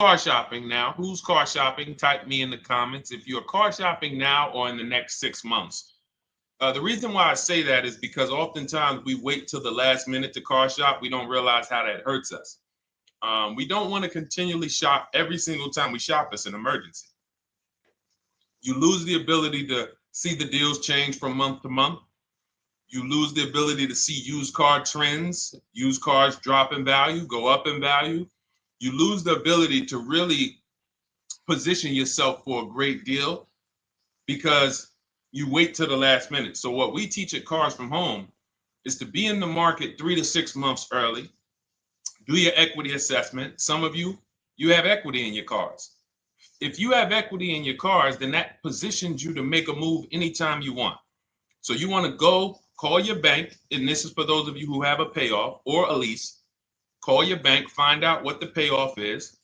car shopping now? Who's car shopping? Type me in the comments if you're car shopping now or in the next 6 months. The reason why I say that is because oftentimes we wait till the last minute to car shop. We don't realize how that hurts us. We don't want to continually shop every single time we shop. It's an emergency. You lose the ability to see the deals change from month to month. You lose the ability to see used car trends, used cars drop in value, go up in value. You lose the ability to really position yourself for a great deal because you wait till the last minute. So what we teach at Cars from Home is to be in the market 3 to 6 months early. Do your equity assessment. Some of you have equity in your cars. If you have equity in your cars, then that positions you to make a move anytime you want. So you want to go call your bank, and this is for those of you who have a payoff or a lease. Call your bank, find out what the payoff is,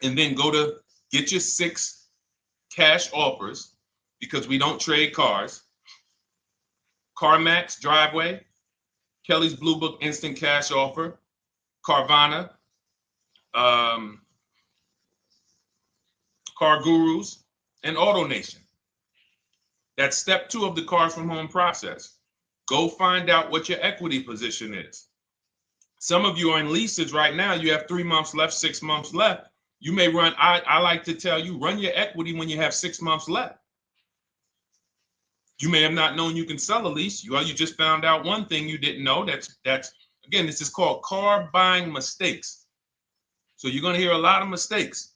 and then go to get your 6 cash offers, because we don't trade cars. CarMax, Driveway, Kelly's Blue Book Instant Cash Offer, Carvana, Car Gurus, and AutoNation. That's step 2 of the Cars from Home process. Go find out what your equity position is. Some of you are in leases right now. You have 3 months left, 6 months left. You may run, I like to tell you, run your equity when you have 6 months left. You may have not known you can sell a lease. You just found out one thing you didn't know. That's again, this is called car buying mistakes. So you're going to hear a lot of mistakes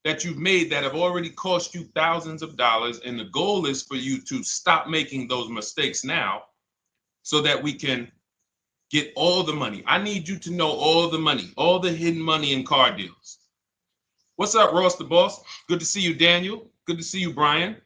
that you've made that have already cost you thousands of dollars. And the goal is for you to stop making those mistakes now so that we can get all the money. I need you to know all the money, all the hidden money in car deals. What's up, Ross the Boss? Good to see you, Daniel. Good to see you, Brian.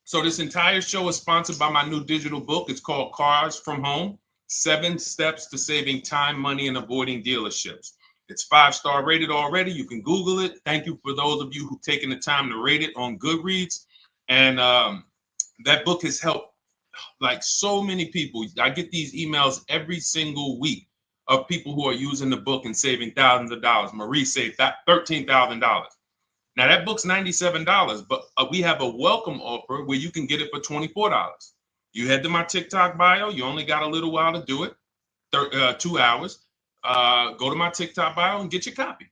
So this entire show is sponsored by my new digital book. It's called Cars from Home, 7 Steps to Saving Time, Money, and Avoiding Dealerships. It's 5-star rated already. You can Google it. Thank you for those of you who've taken the time to rate it on Goodreads. And that book has helped like so many people. I get these emails every single week of people who are using the book and saving thousands of dollars. Marie saved $13,000. Now that book's $97, but we have a welcome offer where you can get it for $24. You head to my TikTok bio. You only got a little while to do it, 2 hours. Go to my TikTok bio and get your copy.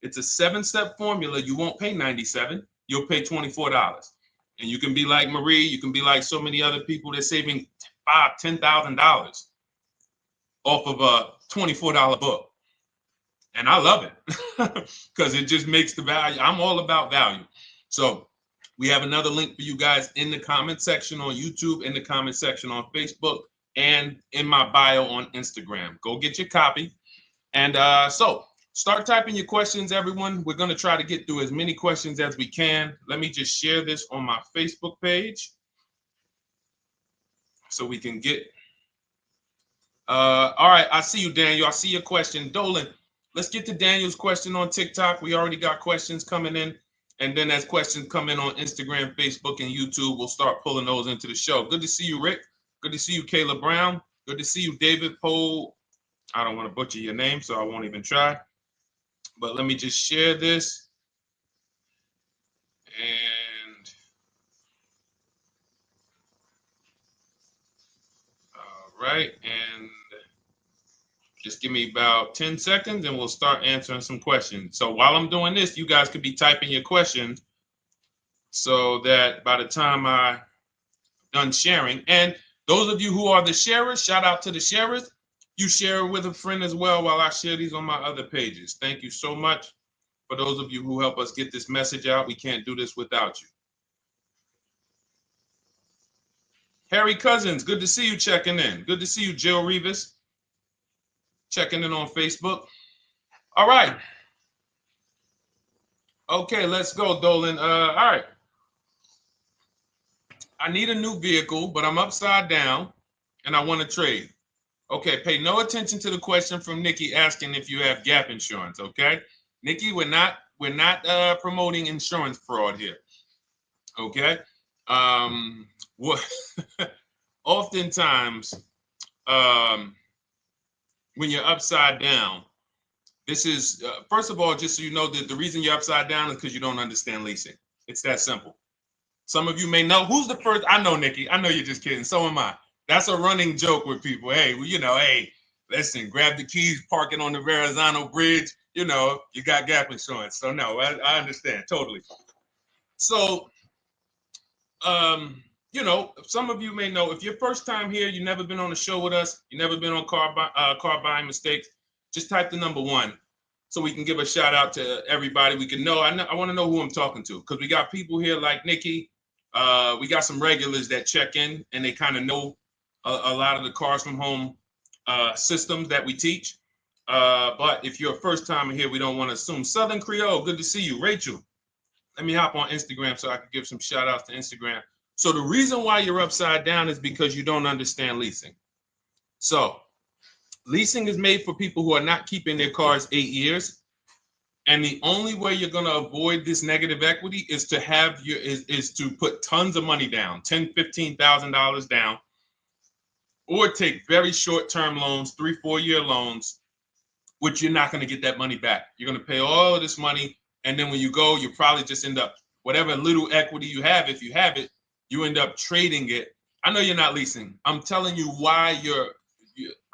It's a 7-step formula. You won't pay $97. You'll pay $24. And you can be like Marie. You can be like so many other people. They're saving $5,000, $10,000 off of a $24 book. And I love it because it just makes the value. I'm all about value. So we have another link for you guys in the comment section on YouTube, in the comment section on Facebook, and in my bio on Instagram. Go get your copy. And so start typing your questions, everyone. We're going to try to get through as many questions as we can. Let me just share this on my Facebook page so we can get. All right. I see you, Daniel. I see your question. Dolan, let's get to Daniel's question on TikTok. We already got questions coming in. And then as questions come in on Instagram, Facebook, and YouTube, we'll start pulling those into the show. Good to see you, Rick. Good to see you, Kayla Brown. Good to see you, David Poe. I don't want to butcher your name, so I won't even try. But let me just share this. And all right. And just give me about 10 seconds and we'll start answering some questions. So while I'm doing this, you guys could be typing your questions so that by the time I'm done sharing, and those of you who are the sharers, shout out to the sharers. You share it with a friend as well while I share these on my other pages. Thank you so much for those of you who help us get this message out. We can't do this without you. Harry Cousins, good to see you checking in. Good to see you, Jill Rivas, checking in on Facebook. All right. Okay, let's go, Dolan. All right. I need a new vehicle, but I'm upside down and I want to trade. Okay, pay no attention to the question from Nikki asking if you have gap insurance, okay? Nikki, we're not promoting insurance fraud here, okay? What oftentimes when you're upside down, This is, first of all, just so you know, that the reason you're upside down is because you don't understand leasing. It's that simple. Some of you may know who's the first. I know, Nikki. I know you're just kidding. So am I. That's a running joke with people. Hey, well, hey, listen, grab the keys, park it on the Verrazano Bridge. You got gap insurance. So no, I understand totally. So, some of you may know, if you're first time here, you've never been on a show with us, you've never been on car buying mistakes, just type the number 1 so we can give a shout out to everybody. We can know. I want to know who I'm talking to, because we got people here like Nikki. We got some regulars that check in and they kind of know a lot of the Cars from Home systems that we teach. But if you're a first timer here, we don't want to assume. Southern Creole, good to see you. Rachel, let me hop on Instagram so I can give some shout outs to Instagram. So the reason why you're upside down is because you don't understand leasing. So leasing is made for people who are not keeping their cars 8 years. And the only way you're going to avoid this negative equity is to is to put tons of money down, $10,000, $15,000 down, or take very short-term loans, 3-4 year loans, which you're not going to get that money back. You're going to pay all of this money, and then when you go, you probably just end up, whatever little equity you have, if you have it, you end up trading it. I know you're not leasing. I'm telling you why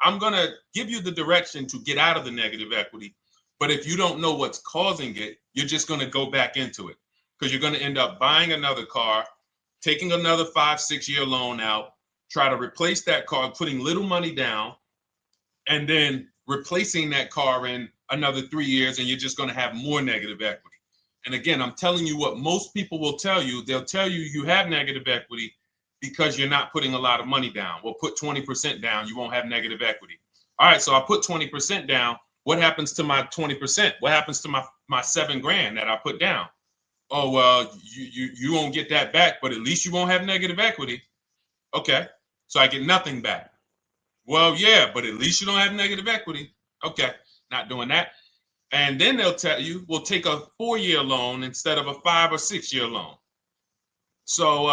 I'm going to give you the direction to get out of the negative equity. But if you don't know what's causing it, you're just going to go back into it, because you're going to end up buying another car, taking another 5-6 year loan out, try to replace that car, putting little money down, and then replacing that car in another 3 years, and you're just going to have more negative equity. And again, I'm telling you what most people will tell you. They'll tell you you have negative equity because you're not putting a lot of money down. Well, put 20% down, you won't have negative equity. All right, so I put 20% down. What happens to my 20%? What happens to my $7,000 that I put down? Oh, well, you won't get that back, but at least you won't have negative equity. Okay, so I get nothing back. Well, yeah, but at least you don't have negative equity. Okay, not doing that. And then they'll tell you, we'll take a 4-year loan instead of a 5 or 6 year loan. So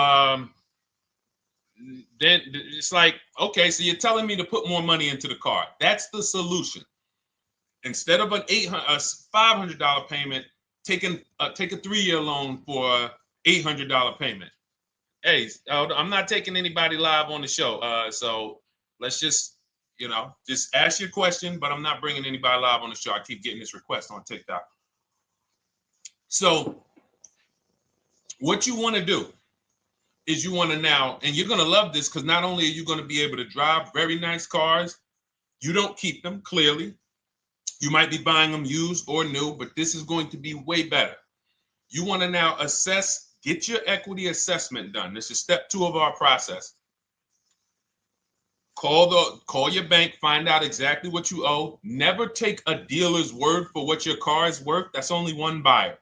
then it's like, okay, so you're telling me to put more money into the car. That's the solution. Instead of a $500 payment, take a 3-year loan for a $800 payment. Hey, I'm not taking anybody live on the show. So let's just ask your question, but I'm not bringing anybody live on the show. I keep getting this request on TikTok. So what you want to do is you want to now, and you're going to love this, because not only are you going to be able to drive very nice cars, you don't keep them, clearly. You might be buying them used or new, but this is going to be way better. You want to now assess, get your equity assessment done. This is step 2 of our process. Call your bank, find out exactly what you owe. Never take a dealer's word for what your car is worth. That's only one buyer.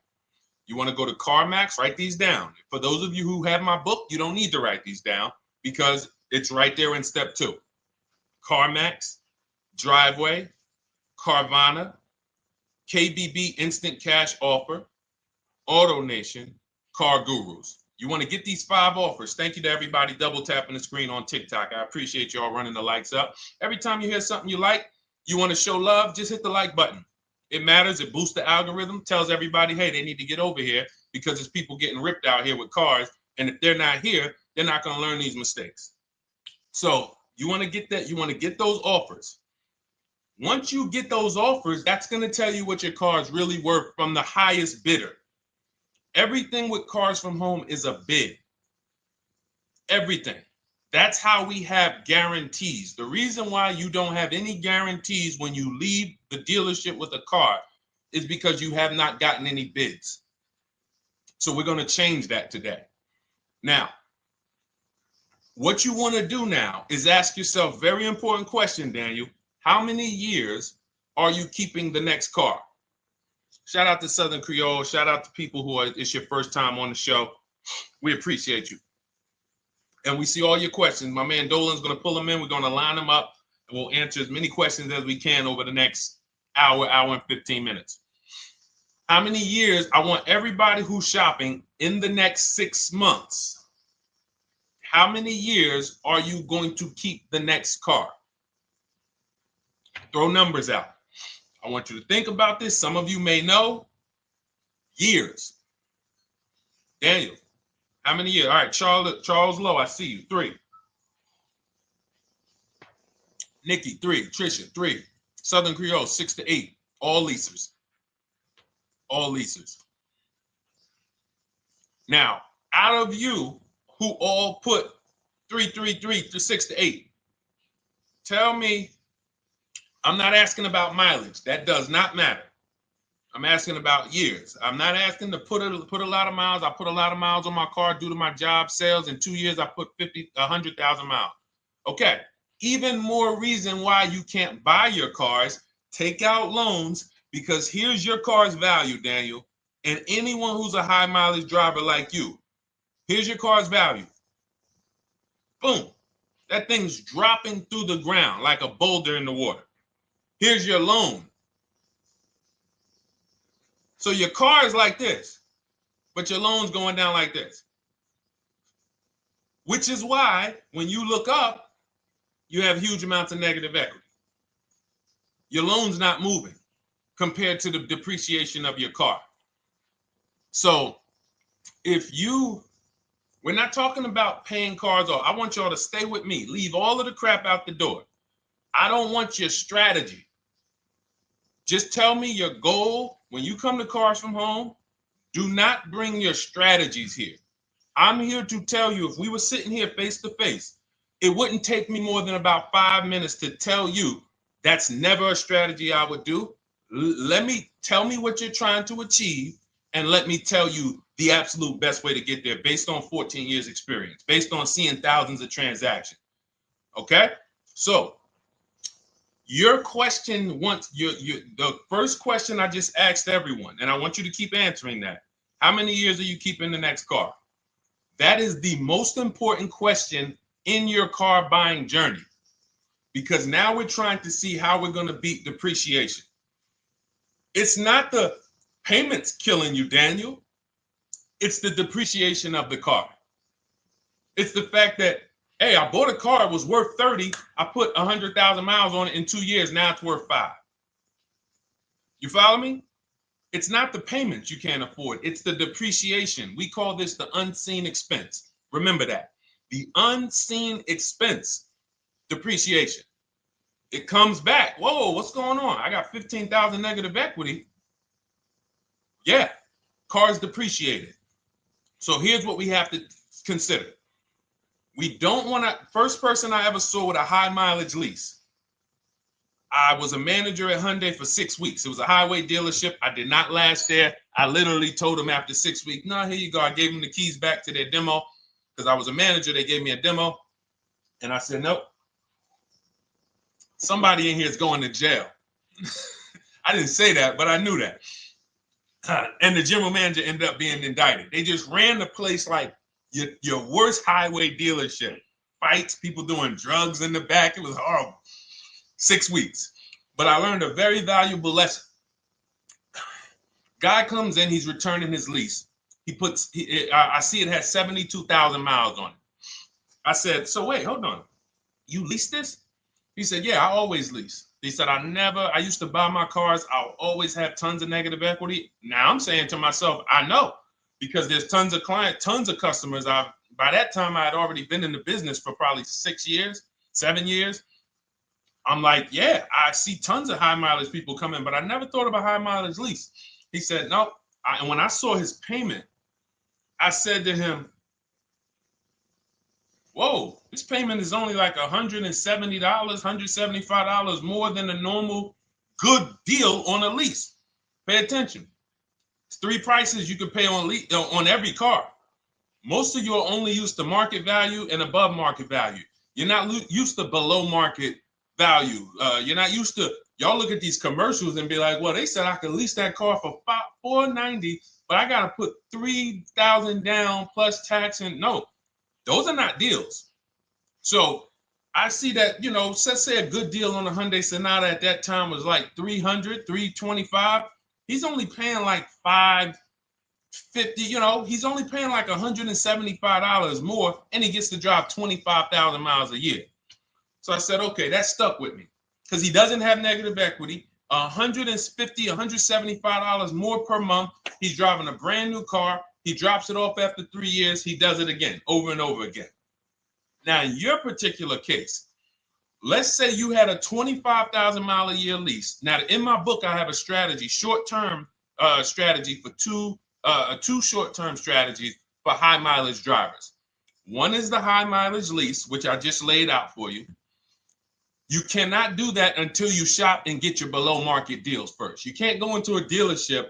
You want to go to CarMax, write these down. For those of you who have my book, you don't need to write these down because it's right there in step 2. CarMax, Driveway, Carvana, KBB Instant Cash Offer, AutoNation, Car Gurus. You want to get these 5 offers. Thank you to everybody double tapping the screen on TikTok. I appreciate y'all running the likes up. Every time you hear something you like, you want to show love, just hit the like button. It matters. It boosts the algorithm, tells everybody, hey, they need to get over here because there's people getting ripped out here with cars. And if they're not here, they're not going to learn these mistakes. So you want to get that. You want to get those offers. Once you get those offers, that's going to tell you what your car is really worth from the highest bidder. Everything with Cars from Home is a bid. Everything. That's how we have guarantees. The reason why you don't have any guarantees when you leave the dealership with a car is because you have not gotten any bids. So we're going to change that today. Now, what you want to do now is ask yourself, very important question, Daniel. How many years are you keeping the next car? Shout out to Southern Creole. Shout out to people who it's your first time on the show. We appreciate you. And we see all your questions. My man Dolan's going to pull them in. We're going to line them up, and we'll answer as many questions as we can over the next hour and 15 minutes. How many years? I want everybody who's shopping in the next 6 months. How many years are you going to keep the next car? Throw numbers out. I want you to think about this. Some of you may know. Years. Daniel, how many years? All right, Charles Lowe, I see you. 3. Nikki, 3. Trisha, 3. Southern Creole, 6 to 8. All leasers. All leasers. Now, out of you who all put 3 to 6 to 8, tell me, I'm not asking about mileage. That does not matter. I'm asking about years. I'm not asking to put a lot of miles. I put a lot of miles on my car due to my job sales. In 2 years, I put 100,000 miles. Okay. Even more reason why you can't buy your cars. Take out loans, because here's your car's value, Daniel. And anyone who's a high mileage driver like you, here's your car's value. Boom. That thing's dropping through the ground like a boulder in the water. Here's your loan. So your car is like this, but your loan's going down like this. Which is why when you look up, you have huge amounts of negative equity. Your loan's not moving compared to the depreciation of your car. So we're not talking about paying cars off. I want y'all to stay with me. Leave all of the crap out the door. I don't want your strategy. Just tell me your goal. When you come to Cars from Home, do not bring your strategies here. I'm here to tell you, if we were sitting here face to face, it wouldn't take me more than about 5 minutes to tell you that's never a strategy I would do. Tell me what you're trying to achieve, and let me tell you the absolute best way to get there based on 14 years experience, based on seeing thousands of transactions. Okay? So your question, the first question I just asked everyone, and I want you to keep answering that. How many years are you keeping the next car? That is the most important question in your car buying journey, because now we're trying to see how we're going to beat depreciation. It's not the payments killing you, Daniel. It's the depreciation of the car. It's the fact that, hey, I bought a car, it was worth 30. I put 100,000 miles on it in 2 years. Now it's worth 5. You follow me? It's not the payments you can't afford. It's the depreciation. We call this the unseen expense. Remember that. The unseen expense, depreciation. It comes back. Whoa, what's going on? I got 15,000 negative equity. Yeah, car's depreciated. So here's what we have to consider. We don't want to, first person I ever saw with a high mileage lease. I was a manager at Hyundai for 6 weeks. It was a highway dealership. I did not last there. I literally told them after 6 weeks, no, here you go. I gave them the keys back to their demo because I was a manager. They gave me a demo. And I said, nope. Somebody in here is going to jail. I didn't say that, but I knew that. And the general manager ended up being indicted. They just ran the place like your worst highway dealership. Fights, people doing drugs in the back. It was horrible. 6 weeks. But I learned a very valuable lesson. Guy comes in, he's returning his lease. I see it has 72,000 miles on it. I said, so wait, hold on. You leased this? He said, yeah, I always lease. He said, I used to buy my cars. I'll always have tons of negative equity. Now I'm saying to myself, I know, because there's tons of clients, tons of customers. By that time, I had already been in the business for probably 6 years, 7 years. I'm like, yeah, I see tons of high mileage people come in, but I never thought of a high mileage lease. He said, no. And when I saw his payment, I said to him, whoa, this payment is only like $170, $175 more than a normal good deal on a lease. Pay attention. It's 3 prices you can pay on every car. Most of you are only used to market value and above market value. You're not used to below market value. You're not used to, y'all look at these commercials and be like, well, they said I could lease that car for $490, but I got to put $3,000 down plus tax. And no, those are not deals. So I see that, let's say a good deal on a Hyundai Sonata at that time was like $300, $325. He's only paying like $550, he's only paying like $175 more, and he gets to drive 25,000 miles a year. So I said, okay, that stuck with me because he doesn't have negative equity. $150, $175 more per month. He's driving a brand new car. He drops it off after 3 years. He does it again, over and over again. Now, in your particular case, let's say you had a 25,000 mile a year lease. Now, in my book, I have a strategy, short-term strategy for two short-term strategies for high mileage drivers. One is the high mileage lease, which I just laid out for you. You cannot do that until you shop and get your below market deals first. You can't go into a dealership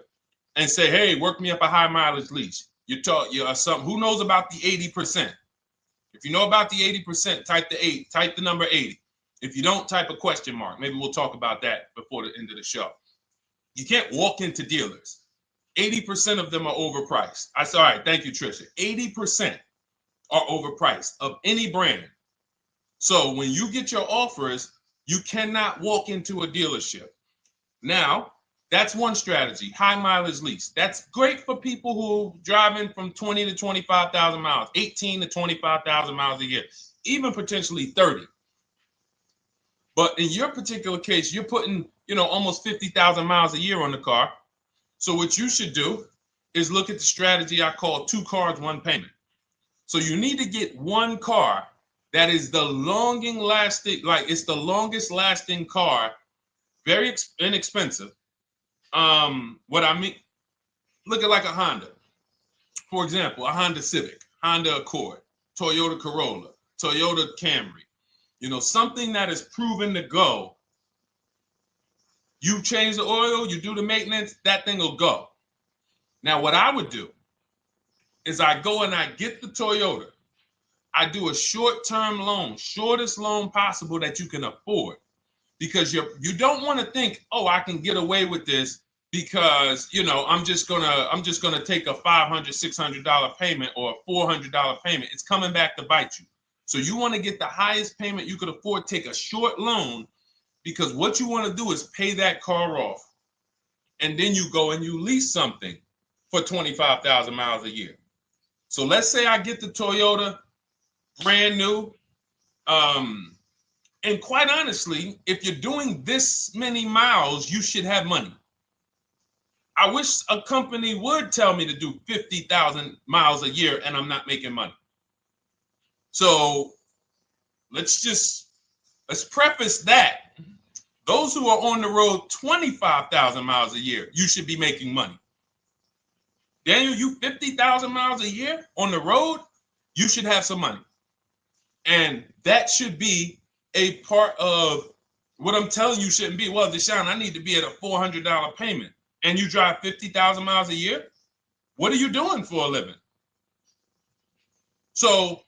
and say, hey, work me up a high mileage lease. Who knows about the 80%? If you know about the 80%, type the number 80. If you don't, type a question mark. Maybe we'll talk about that before the end of the show. You can't walk into dealers. 80% of them are overpriced. I said, all right, thank you, Trisha. 80% are overpriced of any brand. So when you get your offers, you cannot walk into a dealership. Now, that's one strategy, high mileage lease. That's great for people who are driving from 20 to 25,000 miles, 18 to 25,000 miles a year, even potentially 30. But in your particular case, you're putting, almost 50,000 miles a year on the car. So what you should do is look at the strategy I call 2 cars, 1 payment. So you need to get one car that is the longest lasting car, very inexpensive. What I mean, look at like a Honda. For example, a Honda Civic, Honda Accord, Toyota Corolla, Toyota Camry. Something that is proven to go. You change the oil, you do the maintenance, that thing will go. Now, what I would do is I go and I get the Toyota. I do a short-term loan, shortest loan possible that you can afford, because you don't want to think, oh, I can get away with this because I'm just gonna take a $500, $600 payment or a $400 payment. It's coming back to bite you. So you want to get the highest payment you could afford, take a short loan, because what you want to do is pay that car off, and then you go and you lease something for 25,000 miles a year. So let's say I get the Toyota brand new. And quite honestly, if you're doing this many miles, you should have money. I wish a company would tell me to do 50,000 miles a year and I'm not making money. So let's preface that. Those who are on the road 25,000 miles a year, you should be making money. Daniel, you 50,000 miles a year on the road, you should have some money. And that should be a part of what I'm telling you shouldn't be. Well, Deshone, I need to be at a $400 payment. And you drive 50,000 miles a year? What are you doing for a living? So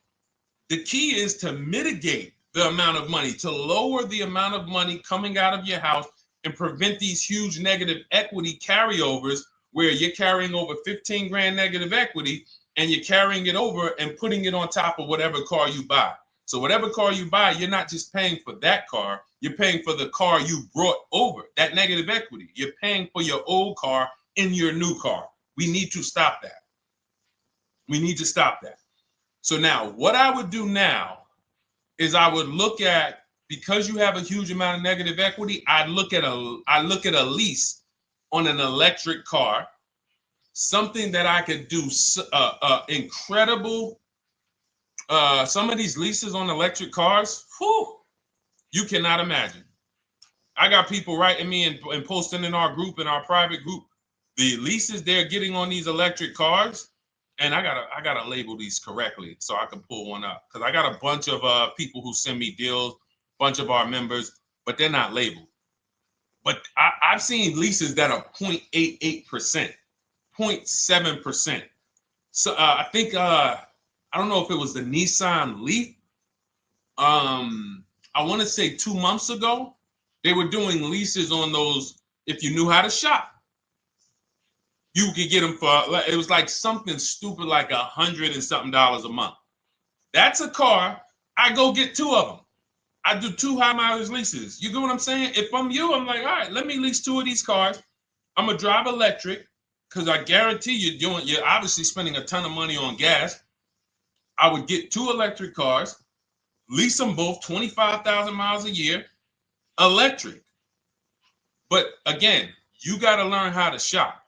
the key is to mitigate the amount of money, to lower the amount of money coming out of your house and prevent these huge negative equity carryovers where you're carrying over 15 grand negative equity and you're carrying it over and putting it on top of whatever car you buy. So whatever car you buy, you're not just paying for that car, you're paying for the car you brought over, that negative equity. You're paying for your old car in your new car. We need to stop that. We need to stop that. So now what I would do now is I would look at, because you have a huge amount of negative equity, I look at a lease on an electric car, something that I could do incredible. Some of these leases on electric cars, you cannot imagine. I got people writing me and posting in our group, in our private group, the leases they're getting on these electric cars. And I gotta label these correctly so I can pull one up, because I got a bunch of people who send me deals, bunch of our members, but they're not labeled. But I've seen leases that are 0.88%, 0.7%. So I think I don't know if it was the Nissan Leaf. I want to say 2 months ago, they were doing leases on those. If you knew how to shop, you could get them for, it was like something stupid like $100 and something a month. That's a car. I go get 2 of them. I do 2 high mileage leases. You get what I'm saying? If I'm you, I'm like, all right, let me lease 2 of these cars. I'm gonna drive electric, because I guarantee you're obviously spending a ton of money on gas. I would get 2 electric cars, lease them both 25,000 miles a year, electric. But again, you got to learn how to shop,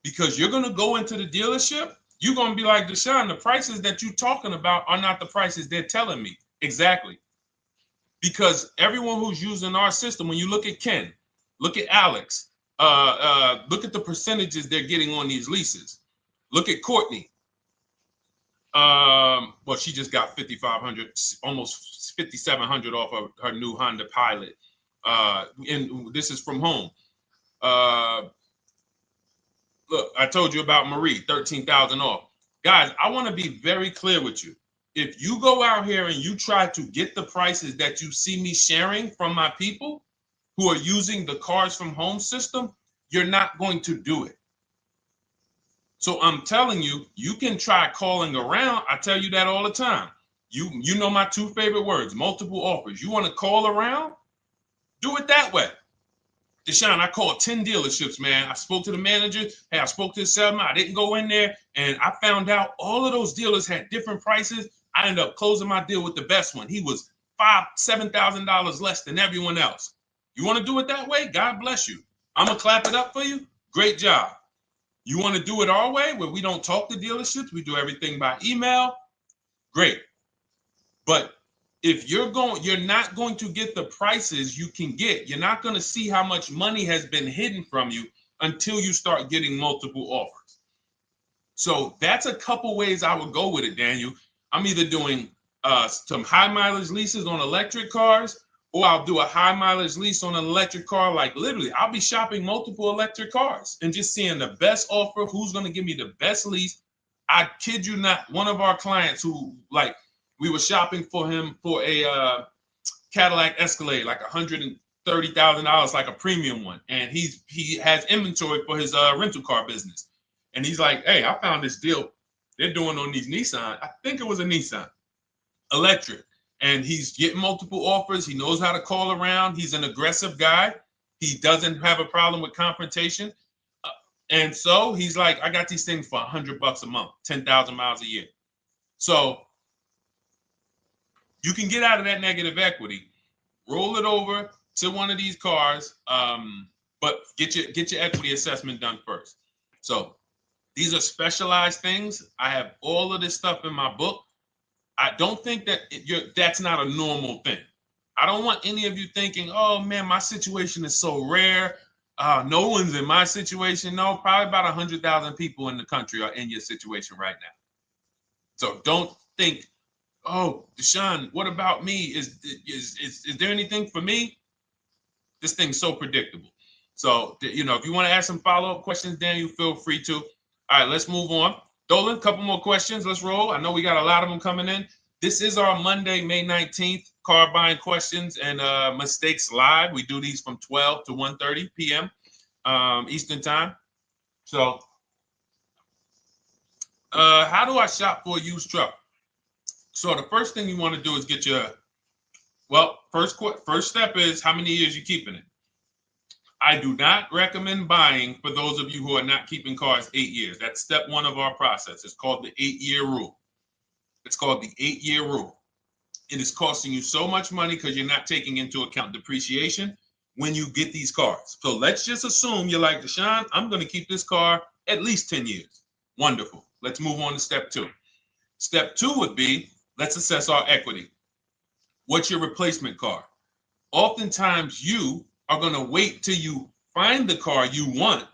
because you're going to go into the dealership. You're going to be like, Deshone, the prices that you're talking about are not the prices they're telling me. Exactly. Because everyone who's using our system, when you look at Ken, look at Alex, look at the percentages they're getting on these leases. Look at Courtney. Well, she just got 5,500, almost 5,700 off of her new Honda Pilot. And this is from home. Look, I told you about Marie, 13,000 off. Guys, I want to be very clear with you. If you go out here and you try to get the prices that you see me sharing from my people who are using the Cars from Home system, you're not going to do it. So I'm telling you, you can try calling around. I tell you that all the time. You know my two favorite words, multiple offers. You want to call around? Do it that way. Deshone, I called 10 dealerships, man. I spoke to the manager. Hey, I spoke to the salesman. I didn't go in there, and I found out all of those dealers had different prices. I ended up closing my deal with the best one. He was $7,000 less than everyone else. You want to do it that way? God bless you. I'm going to clap it up for you. Great job. You want to do it our way, where we don't talk to dealerships? We do everything by email? Great. But if you're not going to get the prices you can get. You're not going to see how much money has been hidden from you until you start getting multiple offers. So that's a couple ways I would go with it, Daniel. I'm either doing some high mileage leases on electric cars, or I'll do a high mileage lease on an electric car. Like literally, I'll be shopping multiple electric cars and just seeing the best offer, who's going to give me the best lease. I kid you not, one of our clients who we were shopping for him for a Cadillac Escalade, like $130,000, like a premium one. And he has inventory for his rental car business. And he's like, hey, I found this deal they're doing on these Nissan. I think it was a Nissan electric. And he's getting multiple offers. He knows how to call around. He's an aggressive guy. He doesn't have a problem with confrontation. And so he's like, I got these things for $100 a month, 10,000 miles a year. So you can get out of that negative equity, roll it over to one of these cars, but get your equity assessment done first. So these are specialized things. I have all of this stuff in my book. I don't think that that's not a normal thing. I don't want any of you thinking, oh man, my situation is so rare. No one's in my situation. No, probably about 100,000 people in the country are in your situation right now. So don't think, oh, Deshone, what about me? Is there anything for me? This thing's so predictable. So, if you want to ask some follow-up questions, Daniel, feel free to. All right, let's move on. Dolan, a couple more questions. Let's roll. I know we got a lot of them coming in. This is our Monday, May 19th, car buying questions and mistakes live. We do these from 12 to 1:30 p.m. Eastern time. So, how do I shop for a used truck? So the first thing you want to do is get first step is how many years you keeping it. I do not recommend buying for those of you who are not keeping cars 8 years. That's step one of our process. It's called the 8-year rule. It's called the 8-year rule. It is costing you so much money because you're not taking into account depreciation when you get these cars. So let's just assume you're like, Deshone, I'm going to keep this car at least 10 years. Wonderful. Let's move on to step two. Step two would be, let's assess our equity. What's your replacement car? Oftentimes you are going to wait till you find the car you want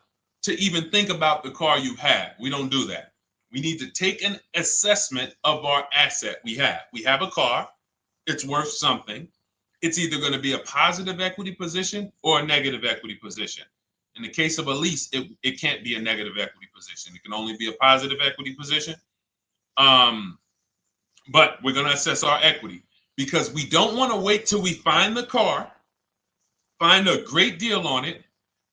to even think about the car you have. We don't do that. We need to take an assessment of our asset we have. We have a car. It's worth something. It's either going to be a positive equity position or a negative equity position. In the case of a lease, it can't be a negative equity position. It can only be a positive equity position. But we're going to assess our equity because we don't want to wait till we find the car, find a great deal on it,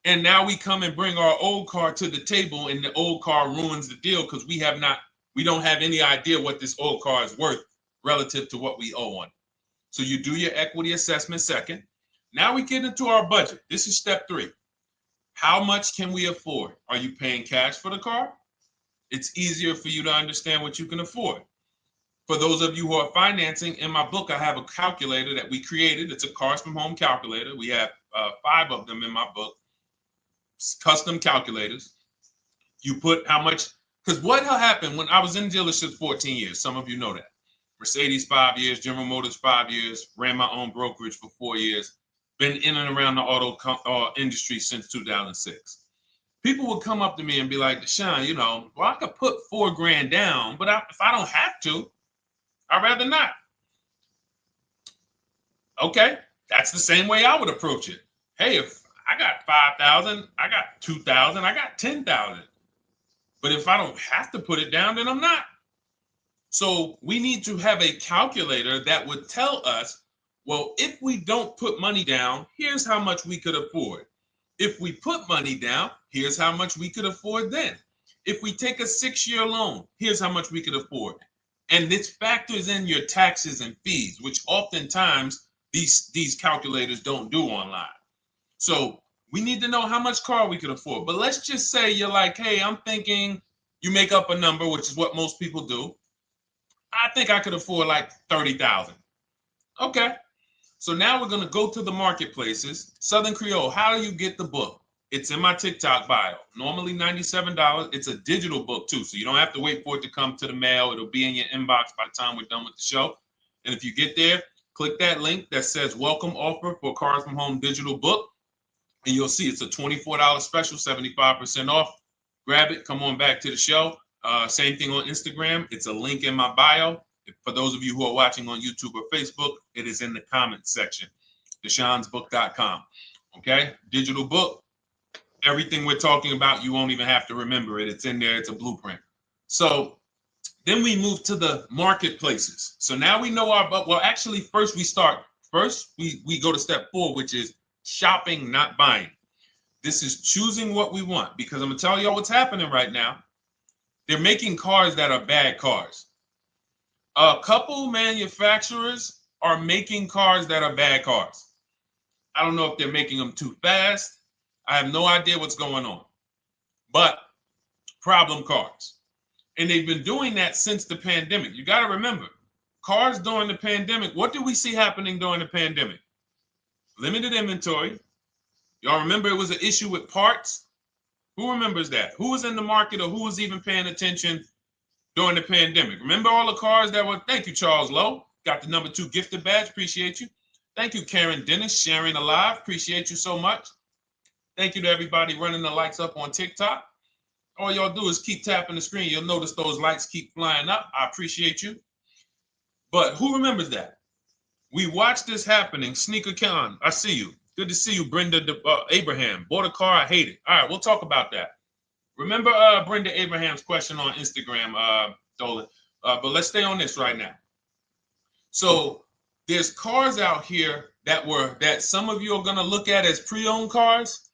and now we come and bring our old car to the table and the old car ruins the deal because we don't have any idea what this old car is worth relative to what we owe on it. So you do your equity assessment second. Now we get into our budget. This is step three. How much can we afford? Are you paying cash for the car? It's easier for you to understand what you can afford. For those of you who are financing, in my book, I have a calculator that we created. It's a Cars from Home calculator. We have 5 of them in my book, custom calculators. You put how much, because what happened when I was in dealerships 14 years, some of you know that. Mercedes 5 years, General Motors 5 years, ran my own brokerage for 4 years, been in and around the auto industry since 2006. People would come up to me and be like, Deshone, you know, well, I could put $4,000 down, but if I don't have to, I'd rather not. Okay, that's the same way I would approach it. Hey, if I got 5,000, I got 2,000, I got 10,000. But if I don't have to put it down, then I'm not. So we need to have a calculator that would tell us, well, if we don't put money down, here's how much we could afford. If we put money down, here's how much we could afford then. If we take a 6-year loan, here's how much we could afford. And this factors in your taxes and fees, which oftentimes these calculators don't do online. So we need to know how much car we could afford. But let's just say you're like, hey, I'm thinking, you make up a number, which is what most people do. I think I could afford like 30,000. Okay. So now we're going to go to the marketplaces. Southern Creole, how do you get the book? It's in my TikTok bio. Normally $97. It's a digital book too, so you don't have to wait for it to come to the mail. It'll be in your inbox by the time we're done with the show. And if you get there, click that link that says welcome offer for Cars from Home digital book. And you'll see it's a $24 special, 75% off. Grab it. Come on back to the show. Same thing on Instagram. It's a link in my bio. For those of you who are watching on YouTube or Facebook, it is in the comments section. DeshonesBook.com. Okay? Digital book. Everything we're talking about, you won't even have to remember it. It's in there. It's a blueprint. So then we move to the marketplaces. So now we know well, actually, first we go to step 4, which is shopping, not buying. This is choosing what we want, because I'm going to tell y'all what's happening right now. They're making cars that are bad cars. A couple manufacturers are making cars that are bad cars. I don't know if they're making them too fast. I have no idea what's going on. But problem cars. And they've been doing that since the pandemic. You got to remember, cars during the pandemic, what did we see happening during the pandemic? Limited inventory. Y'all remember it was an issue with parts? Who remembers that? Who was in the market or who was even paying attention during the pandemic? Remember all the cars that were, thank you, Charles Lowe. Got the number 2 gifted badge, appreciate you. Thank you, Karen Dennis, sharing alive, appreciate you so much. Thank you to everybody running the likes up on TikTok. All y'all do is keep tapping the screen. You'll notice those likes keep flying up. I appreciate you. But who remembers that? We watched this happening. Sneaker Con, I see you. Good to see you, Brenda Abraham. Bought a car, I hate it. All right, we'll talk about that. Remember Brenda Abraham's question on Instagram, Dolan. But let's stay on this right now. So there's cars out here that some of you are going to look at as pre-owned cars.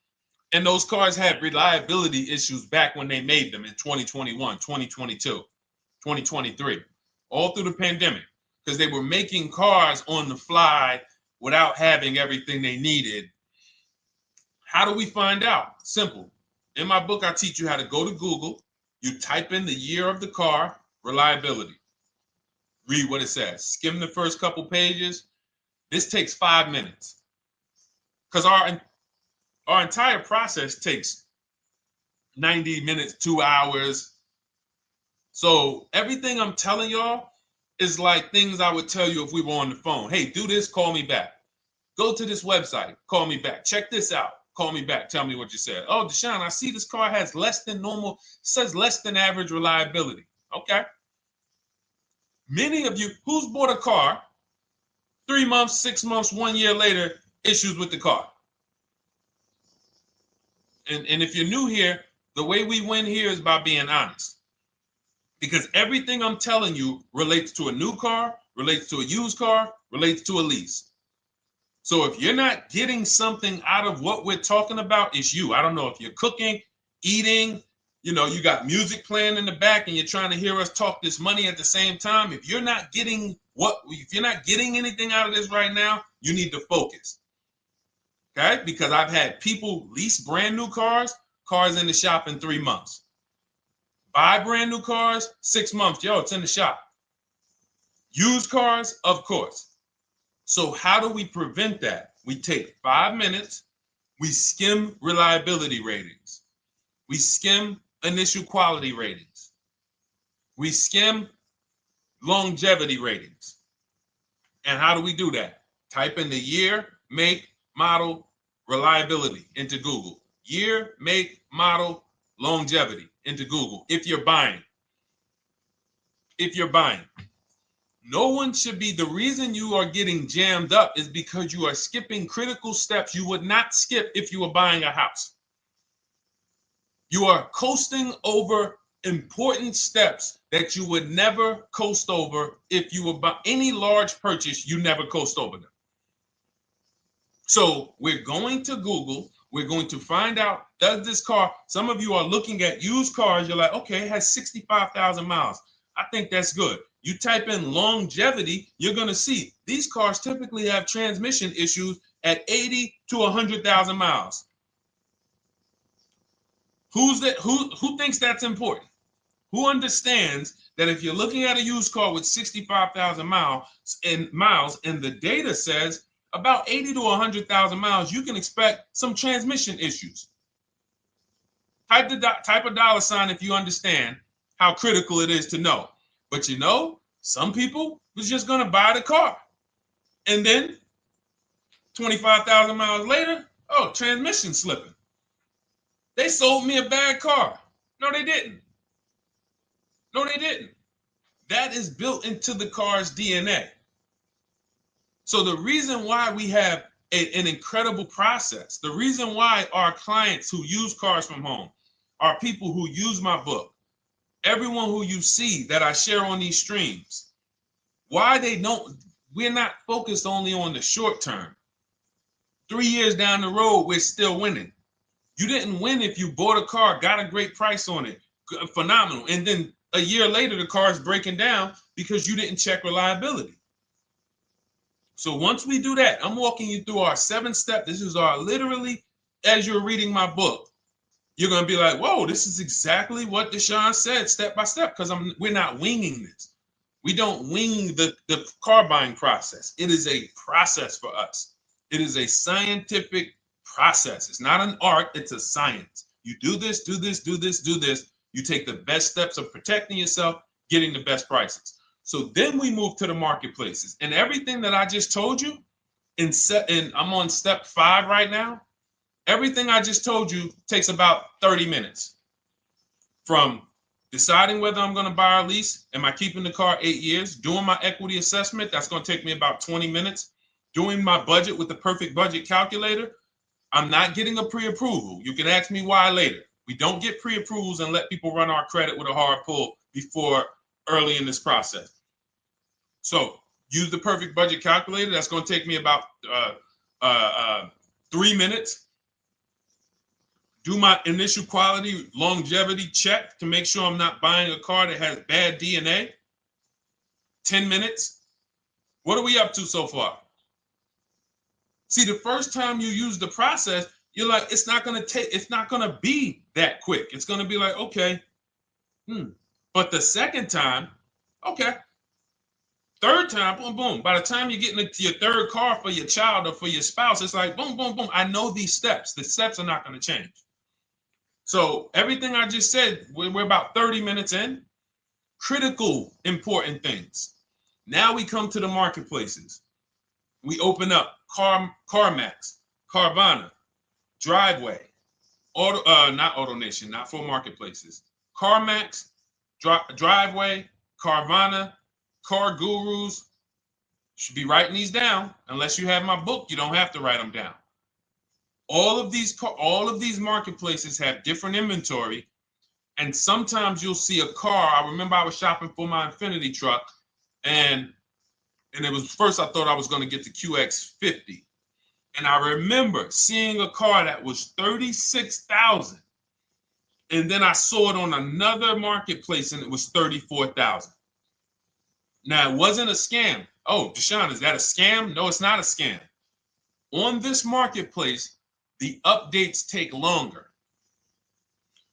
And those cars had reliability issues back when they made them in 2021, 2022, 2023, all through the pandemic, because they were making cars on the fly without having everything they needed. How do we find out? Simple. In my book, I teach you how to go to Google. You type in the year of the car, reliability. Read what it says. Skim the first couple pages. This takes 5 minutes. Because our entire process takes 90 minutes, 2 hours. So everything I'm telling y'all is like things I would tell you if we were on the phone. Hey, do this, call me back. Go to this website, call me back. Check this out, call me back. Tell me what you said. Oh, Deshone, I see this car has less than normal, says less than average reliability. Okay. Many of you, who's bought a car 3 months, 6 months, 1 year later, issues with the car? And if you're new here, the way we win here is by being honest. Because everything I'm telling you relates to a new car, relates to a used car, relates to a lease. So if you're not getting something out of what we're talking about, it's you. I don't know if you're cooking, eating, you got music playing in the back and you're trying to hear us talk this money at the same time. If you're not getting anything out of this right now, you need to focus. Okay? Because I've had people lease brand new cars in the shop in 3 months. Buy brand new cars, 6 months. Yo, it's in the shop. Used cars, of course. So how do we prevent that? We take 5 minutes We skim reliability ratings. We skim initial quality ratings. We skim longevity ratings. And how do we do that? Type in the year, make, model, reliability into Google. Year, make, model, longevity into Google. If you're buying. No one should be, the reason you are getting jammed up is because you are skipping critical steps you would not skip if you were buying a house. You are coasting over important steps that you would never coast over if you were buying any large purchase. You never coast over them. So we're going to Google. We're going to find out, does this car, some of you are looking at used cars. You're like, okay, it has 65,000 miles. I think that's good. You type in longevity, you're going to see these cars typically have transmission issues at 80 to 100,000 miles. Who thinks that's important? Who understands that if you're looking at a used car with 65,000 miles and the data says about 80 to 100,000 miles, you can expect some transmission issues. Type a dollar sign if you understand how critical it is to know. But you know, some people was just going to buy the car. And then 25,000 miles later, oh, transmission slipping. They sold me a bad car. No, they didn't. That is built into the car's DNA. So the reason why we have an incredible process, the reason why our clients who use cars from home, are people who use my book, everyone who you see that I share on these streams, we're not focused only on the short term. 3 years down the road, we're still winning. You didn't win if you bought a car, got a great price on it, phenomenal. And then a year later, the car is breaking down because you didn't check reliability. So once we do that, I'm walking you through our 7-step. This is our literally, as you're reading my book, you're going to be like, whoa, this is exactly what Deshone said, step by step, because we're not winging this. We don't wing the car buying process. It is a process for us. It is a scientific process. It's not an art, it's a science. You do this, do this, do this, do this. You take the best steps of protecting yourself, getting the best prices. So then we move to the marketplaces. And everything that I just told you, and I'm on step 5 right now, everything I just told you takes about 30 minutes. From deciding whether I'm going to buy or lease, am I keeping the car 8 years, doing my equity assessment, that's going to take me about 20 minutes, doing my budget with the perfect budget calculator. I'm not getting a pre-approval. You can ask me why later. We don't get pre-approvals and let people run our credit with a hard pull before early in this process. So use the perfect budget calculator. That's going to take me about 3 minutes. Do my initial quality longevity check to make sure I'm not buying a car that has bad DNA. 10 minutes. What are we up to so far? See, the first time you use the process, you're like, it's not going to be that quick. It's going to be like, okay. But the second time, okay. Third time, boom, boom. By the time you're getting into your third car for your child or for your spouse, it's like, boom, boom, boom. I know these steps. The steps are not going to change. So everything I just said, we're about 30 minutes in. Critical, important things. Now we come to the marketplaces. We open up CarMax, Carvana, Driveway, not AutoNation, not for marketplaces. CarMax, Driveway, Carvana, Car Gurus. Should be writing these down. Unless you have my book, you don't have to write them down. All of these marketplaces have different inventory, and sometimes you'll see a car. I remember I was shopping for my Infinity truck, and it was first I thought I was going to get the QX50, and I remember seeing a car that was $36,000, and then I saw it on another marketplace, and it was $34,000. Now it wasn't a scam. Oh, Deshone, is that a scam? No, it's not a scam. On this marketplace, the updates take longer.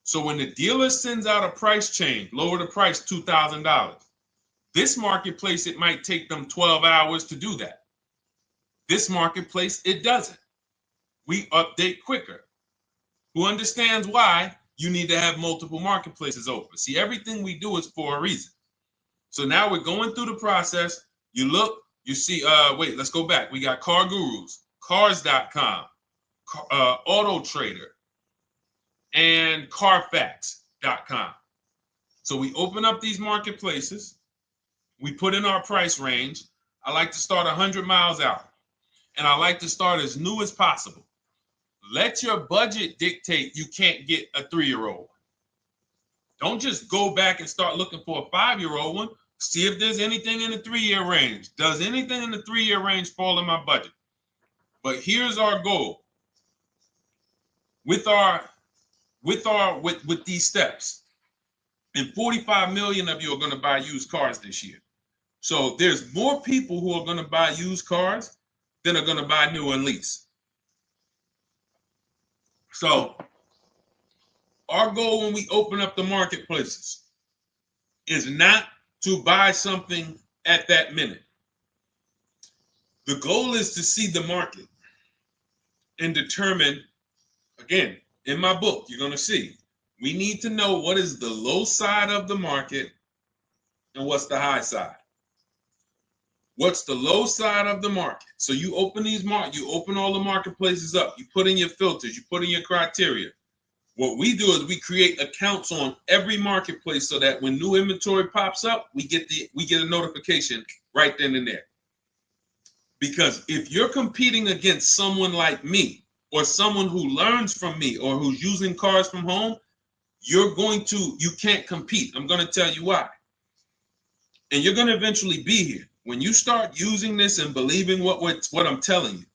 So when the dealer sends out a price change, lower the price $2,000. This marketplace, it might take them 12 hours to do that. This marketplace, it doesn't. we update quicker. Who understands why you need to have multiple marketplaces open? See, everything we do is for a reason. So now we're going through the process. You look, you see, wait, let's go back. We got Car Gurus, Cars.com, Auto Trader, and Carfax.com. So we open up these marketplaces. We put in our price range. I like to start 100 miles out, and I like to start as new as possible. Let your budget dictate you can't get a 3-year-old. Don't just go back and start looking for a 5-year-old one. See if there's anything in the 3-year range. Does anything in the 3-year range fall in my budget? But here's our goal. With these steps, and 45 million of you are going to buy used cars this year. So there's more people who are going to buy used cars than are going to buy new and lease. So our goal when we open up the marketplaces is not to buy something at that minute. The goal is to see the market and determine, again, in my book, you're going to see, we need to know what is the low side of the market and what's the high side. What's the low side of the market? So you open you open all the marketplaces up. You put in your filters. You put in your criteria. What we do is we create accounts on every marketplace so that when new inventory pops up, we get a notification right then and there. Because if you're competing against someone like me or someone who learns from me or who's using cars from home, you can't compete. I'm going to tell you why. And you're going to eventually be here. When you start using this and believing what I'm telling you,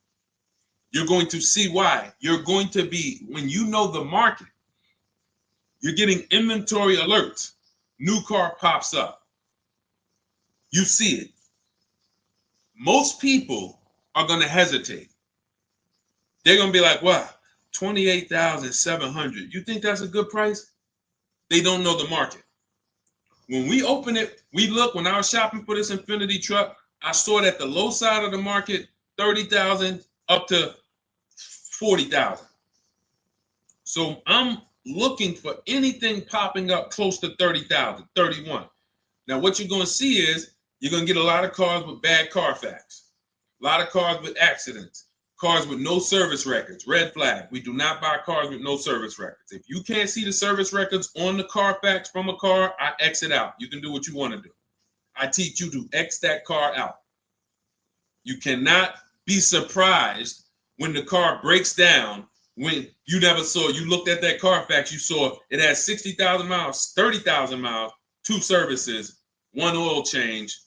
you're going to see why. You're going to be, when you know the market, you're getting inventory alerts. New car pops up. You see it. Most people are going to hesitate. They're going to be like, wow, $28,700. You think that's a good price? They don't know the market. When we open it, we look, when I was shopping for this Infiniti truck, I saw it at the low side of the market, $30,000 up to $40,000. So I'm looking for anything popping up close to $30,000, $31,000. Now, what you're going to see is you're going to get a lot of cars with bad Carfax, a lot of cars with accidents, cars with no service records, red flag. We do not buy cars with no service records. If you can't see the service records on the Carfax from a car, I exit out. You can do what you want to do. I teach you to X that car out. You cannot be surprised when the car breaks down when you looked at that Carfax, you saw it has 60,000 miles, 30,000 miles, 2 services, 1 oil change.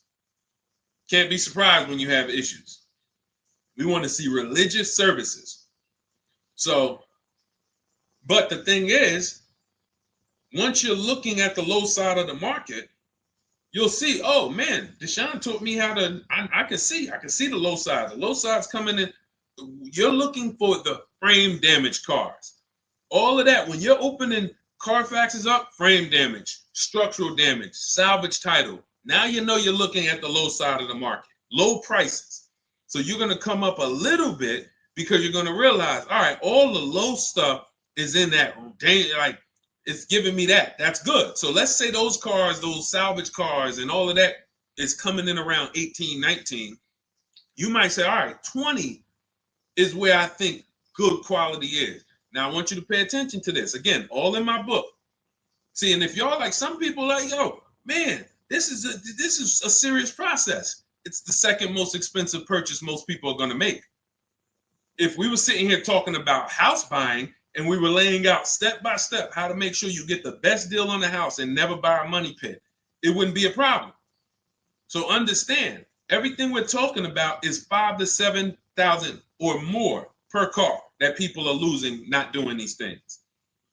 Can't be surprised when you have issues. We want to see religious services. So, but the thing is, once you're looking at the low side of the market, you'll see, oh man, Deshone taught me how to, I can see the low side. The low side's coming in. You're looking for the frame damage cars. All of that, when you're opening Carfaxes up, frame damage, structural damage, salvage title. Now you know you're looking at the low side of the market, low prices. So you're going to come up a little bit because you're going to realize, all right, all the low stuff is in that, like, it's giving me that. That's good. So let's say those cars, those salvage cars and all of that is coming in around 18, 19. You might say, all right, 20 is where I think good quality is. Now I want you to pay attention to this. Again, all in my book. See, and if y'all like, some people like, yo, man, this is a serious process. It's the second most expensive purchase most people are going to make. If we were sitting here talking about house buying and we were laying out step by step how to make sure you get the best deal on the house and never buy a money pit, it wouldn't be a problem. So understand, everything we're talking about is $5,000 to $7,000 or more per car that people are losing not doing these things.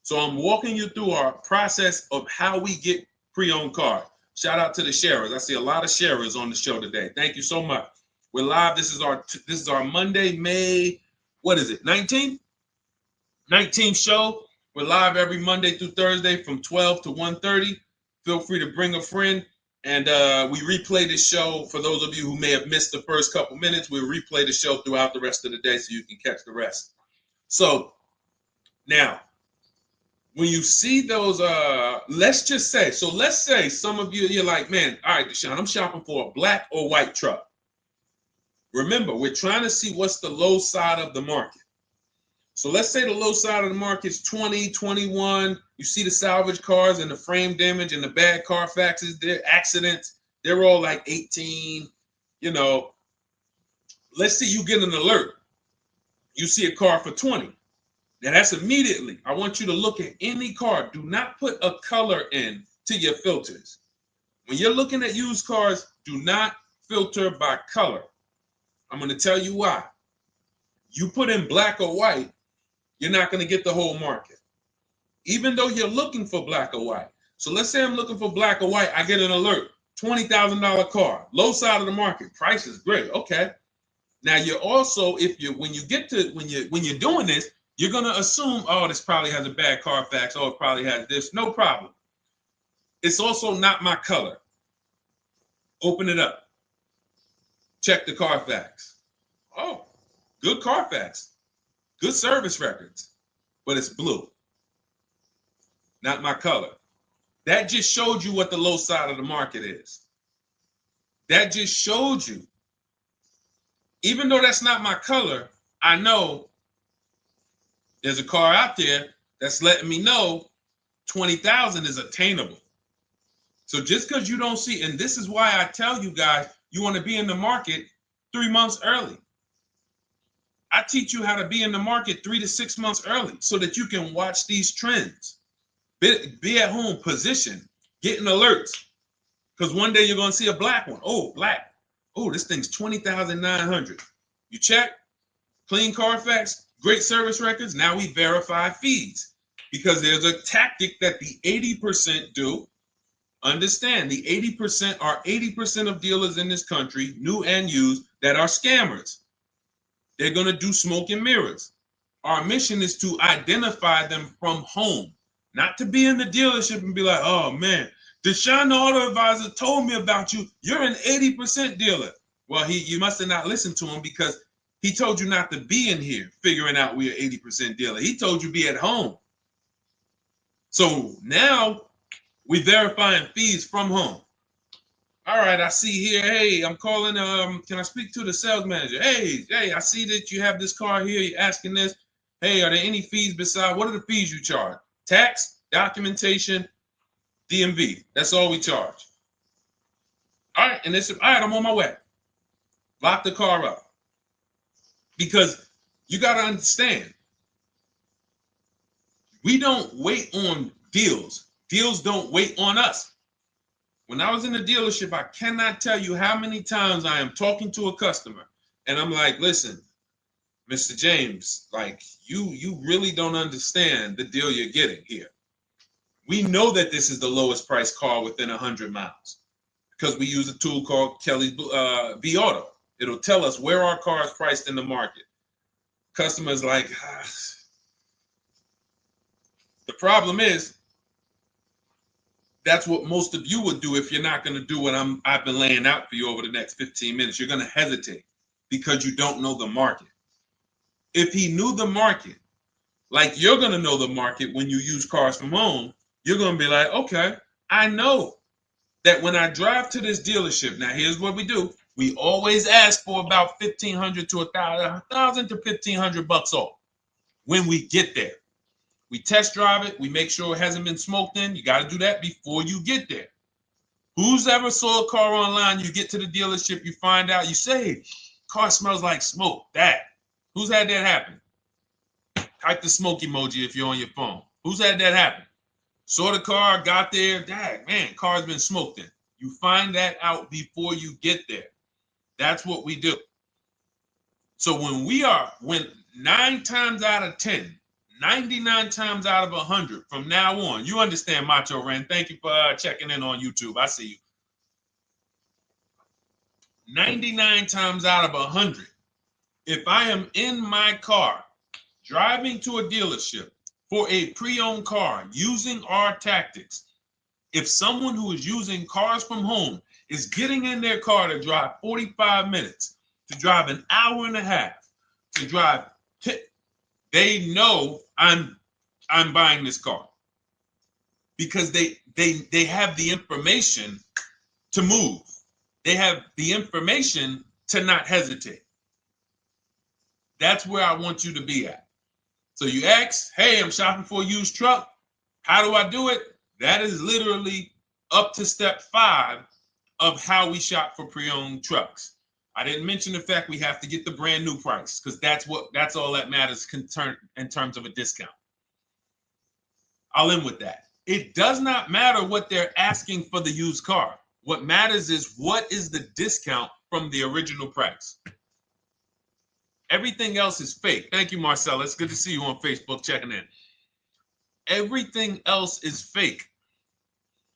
So I'm walking you through our process of how we get pre-owned cars. Shout out to the sharers. I see a lot of sharers on the show today. Thank you so much. We're live. This is our Monday, May, what is it, 19th? 19th show. We're live every Monday through Thursday from 12 to 1:30. Feel free to bring a friend. And we replay the show. For those of you who may have missed the first couple minutes, we'll replay the show throughout the rest of the day so you can catch the rest. So now, when you see those, let's just say, so let's say some of you, you're like, man, all right, Deshone, I'm shopping for a black or white truck. Remember, we're trying to see what's the low side of the market. So let's say the low side of the market is 20, 21. You see the salvage cars and the frame damage and the bad Carfaxes, their accidents, they're all like 18. You know, let's say you get an alert. You see a car for 20. Now that's immediately. I want you to look at any car. Do not put a color in to your filters. When you're looking at used cars, do not filter by color. I'm going to tell you why. You put in black or white, you're not going to get the whole market, even though you're looking for black or white. So let's say I'm looking for black or white. I get an alert, $20,000 car, low side of the market. Price is great. Okay. Now you're also, when you're doing this, you're going to assume, oh, this probably has a bad Carfax. Oh, it probably has this. No problem. It's also not my color. Open it up. Check the Carfax. Oh, good Carfax. Good service records, but it's blue. Not my color. That just showed you what the low side of the market is. That just showed you. Even though that's not my color, I know there's a car out there that's letting me know 20,000 is attainable. So just because you don't see, and this is why I tell you guys, you want to be in the market 3 months early. I teach you how to be in the market 3 to 6 months early so that you can watch these trends. Be at home, position, getting alerts. Because one day you're going to see a black one. Oh, black. Oh, this thing's 20,900. You check, clean Carfax, great service records. Now we verify fees because there's a tactic that the 80% do. Understand, the 80% are 80% of dealers in this country, new and used, that are scammers. They're going to do smoke and mirrors. Our mission is to identify them from home, not to be in the dealership and be like, oh man, Deshone the Auto Advisor told me about you. You're an 80% dealer. Well, you must have not listened to him because he told you not to be in here figuring out we're 80% dealer. He told you be at home. So now we're verifying fees from home. All right, I see here, hey, I'm calling, can I speak to the sales manager? Hey, I see that you have this car here, you're asking this. Hey, are there any fees besides, what are the fees you charge? Tax, documentation, DMV, that's all we charge. All right, and all right, I'm on my way. Lock the car up. Because you got to understand, we don't wait on deals. Deals don't wait on us. When I was in the dealership, I cannot tell you how many times I am talking to a customer and I'm like, listen, Mr. James, like you really don't understand the deal you're getting here. We know that this is the lowest price car within 100 miles because we use a tool called Kelly's V Auto. It'll tell us where our car is priced in the market. Customers like, the problem is, that's what most of you would do if you're not going to do what I've been laying out for you over the next 15 minutes. You're going to hesitate because you don't know the market. If he knew the market, like you're going to know the market when you use cars from home, you're going to be like, okay, I know that when I drive to this dealership, now here's what we do. We always ask for about $1,500 to $1,000 to $1,500 off when we get there. We test drive it. We make sure it hasn't been smoked in. You got to do that before you get there. Who's ever saw a car online? You get to the dealership, you find out, you say, car smells like smoke. That. Who's had that happen? Type the smoke emoji if you're on your phone. Who's had that happen? Saw the car, got there. Dang, man, car's been smoked in. You find that out before you get there. That's what we do. So when 9 times out of 10, 99 times out of 100 from now on, you understand, Macho Ren. Thank you for checking in on YouTube. I see you. 99 times out of 100, if I am in my car driving to a dealership for a pre-owned car using our tactics, if someone who is using cars from home is getting in their car to drive 45 minutes, to drive an hour and a half, to drive they know I'm buying this car because they have the information to move. They have the information to not hesitate. That's where I want you to be at. So you ask, hey, I'm shopping for a used truck. How do I do it? That is literally up to step 5 of how we shop for pre-owned trucks. I didn't mention the fact we have to get the brand new price because that's all that matters in terms of a discount. I'll end with that. It does not matter what they're asking for the used car. What matters is what is the discount from the original price. Everything else is fake. Thank you, Marcella. It's good to see you on Facebook checking in. Everything else is fake.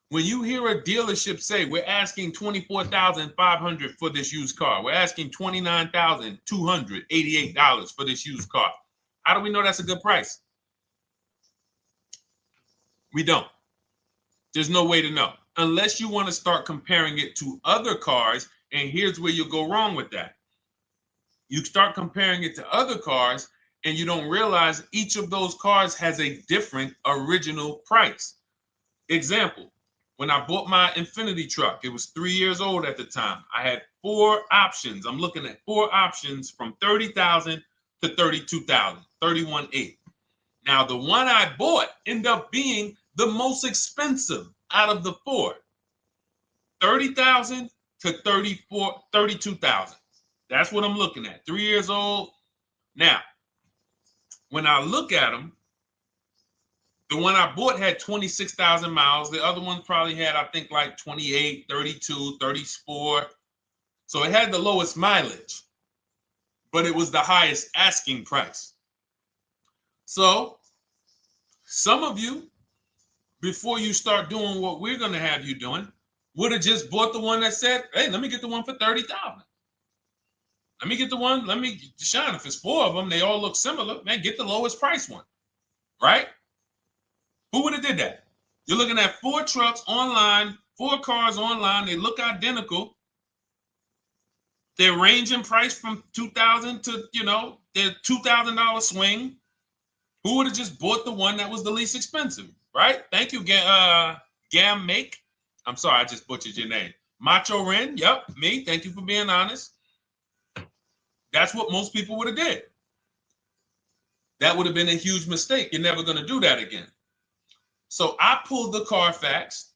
When you hear a dealership say, we're asking $24,500 for this used car, we're asking $29,288 for this used car, how do we know that's a good price? We don't. There's no way to know unless you want to start comparing it to other cars. And here's where you'll go wrong with that. You start comparing it to other cars and you don't realize each of those cars has a different original price. Example, when I bought my Infinity truck, it was 3 years old at the time. I had 4 options. I'm looking at 4 options from $30,000 to $32,000, $31,800. Now, the one I bought ended up being the most expensive out of the 4. $30,000 to $32,000. That's what I'm looking at. 3 years old. Now, when I look at them, the one I bought had 26,000 miles. The other one probably had, I think, like 28, 32, 34. So it had the lowest mileage, but it was the highest asking price. So some of you, before you start doing what we're going to have you doing, would have just bought the one that said, hey, let me get the one for $30,000. Let me get the one, Deshone, if it's 4 of them, they all look similar, man, get the lowest price one, right? Who would have did that? You're looking at 4 trucks online, 4 cars online, they look identical. They range in price from $2,000 to, their $2,000 swing. Who would have just bought the one that was the least expensive, right? Thank you, Gam Make. I'm sorry, I just butchered your name. Macho Ren, yep, me. Thank you for being honest. That's what most people would have did. That would have been a huge mistake. You're never going to do that again. So I pulled the Carfax.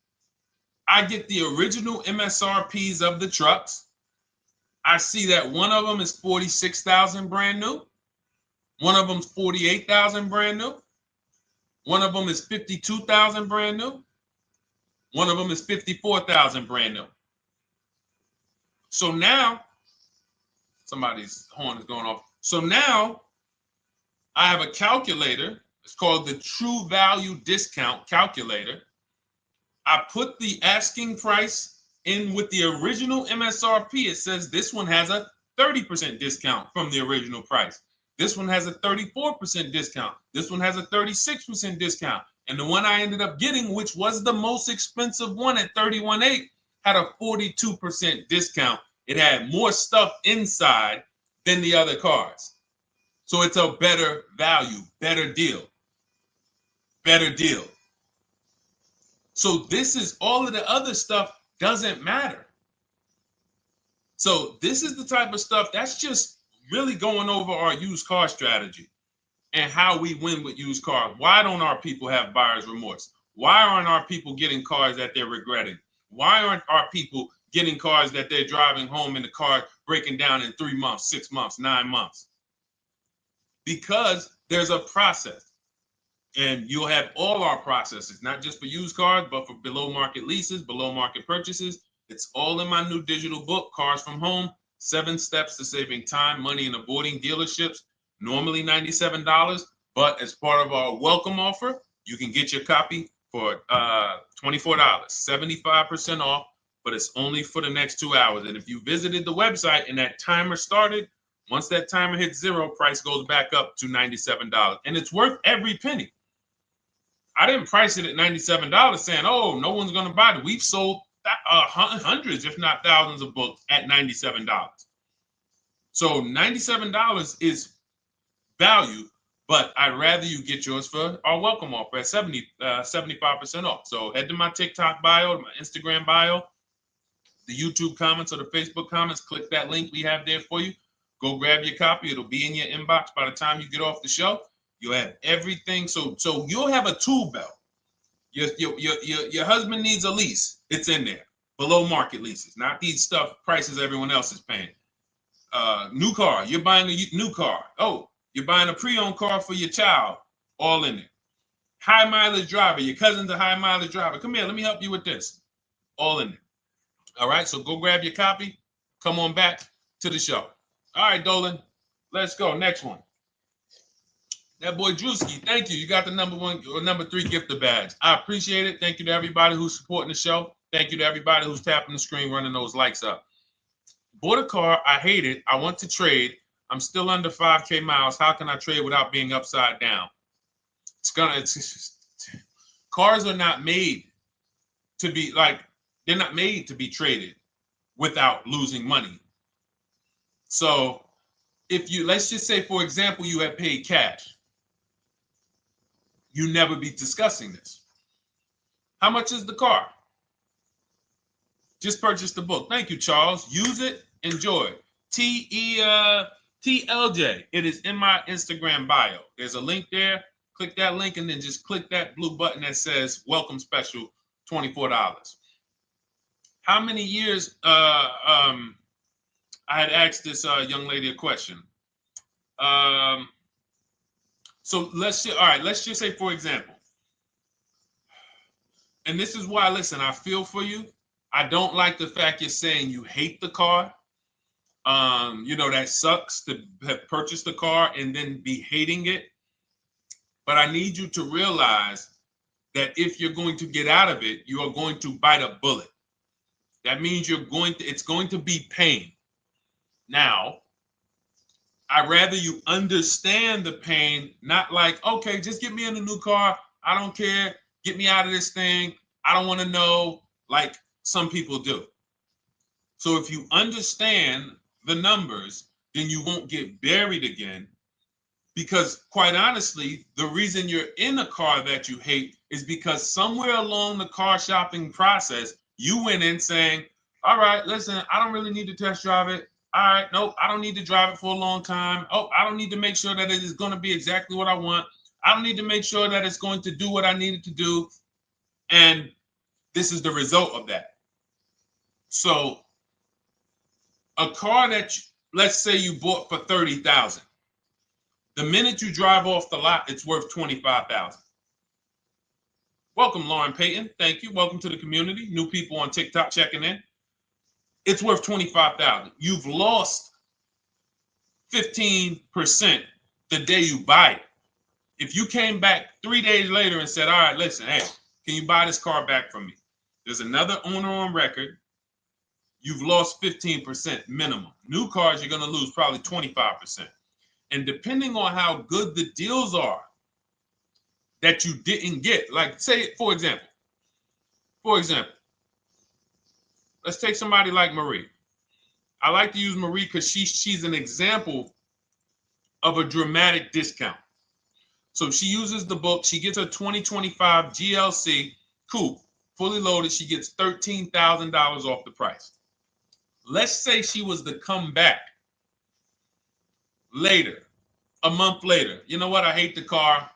I get the original MSRPs of the trucks. I see that one of them is $46,000 brand new. One of them's $48,000 brand new. One of them is $52,000 brand new. One of them is $54,000 brand new. So now, somebody's horn is going off. So now I have a calculator. It's called the True Value Discount Calculator. I put the asking price in with the original MSRP. It says this one has a 30% discount from the original price. This one has a 34% discount. This one has a 36% discount. And the one I ended up getting, which was the most expensive one at $31,800, had a 42% discount. It had more stuff inside than the other cars. So it's a better value, better deal. Better deal. So this is all of the other stuff doesn't matter. So this is the type of stuff that's just really going over our used car strategy and how we win with used cars. Why don't our people have buyer's remorse? Why aren't our people getting cars that they're regretting? Why aren't our people getting cars that they're driving home and the car breaking down in 3 months, 6 months, 9 months? Because there's a process. And you'll have all our processes, not just for used cars, but for below market leases, below market purchases. It's all in my new digital book, Cars from Home, 7 Steps to Saving Time, Money, and Avoiding Dealerships. Normally $97, but as part of our welcome offer, you can get your copy for $24, 75% off, but it's only for the next 2 hours. And if you visited the website and that timer started, once that timer hits 0, price goes back up to $97. And it's worth every penny. I didn't price it at $97 saying, oh, no one's going to buy it. We've sold hundreds, if not thousands of books at $97. So $97 is value, But I'd rather you get yours for our welcome offer at 75% off. So head to my TikTok bio, my Instagram bio, the YouTube comments or the Facebook comments. Click that link we have there for you. Go grab your copy. It'll be in your inbox by the time you get off the show. You'll have everything. So you'll have a tool belt. Your husband needs a lease. It's in there. Below market leases, not these stuff prices everyone else is paying. New car. You're buying a new car. Oh, you're buying a pre-owned car for your child. All in there. High mileage driver. Your cousin's a high mileage driver. Come here. Let me help you with this. All in there. All right. So go grab your copy. Come on back to the show. All right, Dolan. Let's go. Next one. That boy Drewski, thank you. You got the number 1 or number 3 gifter badge. I appreciate it. Thank you to everybody who's supporting the show. Thank you to everybody who's tapping the screen, running those likes up. Bought a car. I hate it. I want to trade. I'm still under 5K miles. How can I trade without being upside down? Cars are not made to be they're not made to be traded without losing money. So let's just say, for example, you have paid cash. You never be discussing this. How much is the car? Just purchase the book. Thank you, Charles. Use it. Enjoy. TLJ. It is in my Instagram bio. There's a link there. Click that link and then just click that blue button that says welcome special, $24. How many years? I had asked this young lady a question. So let's just say, for example, and this is why, listen, I feel for you. I don't like the fact you're saying you hate the car. That sucks to have purchased the car and then be hating it. But I need you to realize that if you're going to get out of it, you are going to bite a bullet. That means it's going to be pain. Now, I'd rather you understand the pain, not like, okay, just get me in a new car. I don't care. Get me out of this thing. I don't want to know, like some people do. So if you understand the numbers, then you won't get buried again. Because quite honestly, the reason you're in a car that you hate is because somewhere along the car shopping process, you went in saying, all right, listen, I don't really need to test drive it. All right, nope, I don't need to drive it for a long time. Oh, I don't need to make sure that it is going to be exactly what I want. I don't need to make sure that it's going to do what I need it to do. And this is the result of that. So a car that, let's say you bought for $30,000. The minute you drive off the lot, it's worth $25,000. Welcome, Lauren Payton. Thank you. Welcome to the community. New people on TikTok checking in. It's worth $25,000. You've lost 15% the day you buy it. If you came back 3 days later and said, all right, listen, hey, can you buy this car back from me? There's another owner on record. You've lost 15% minimum. New cars, you're going to lose probably 25%. And depending on how good the deals are that you didn't get, like say, for example, let's take somebody like Marie. I like to use Marie because she's an example of a dramatic discount. So she uses the book. She gets her 2025 GLC coupe, fully loaded. She gets $13,000 off the price. Let's say she was to come back later, a month later. You know what? I hate the car.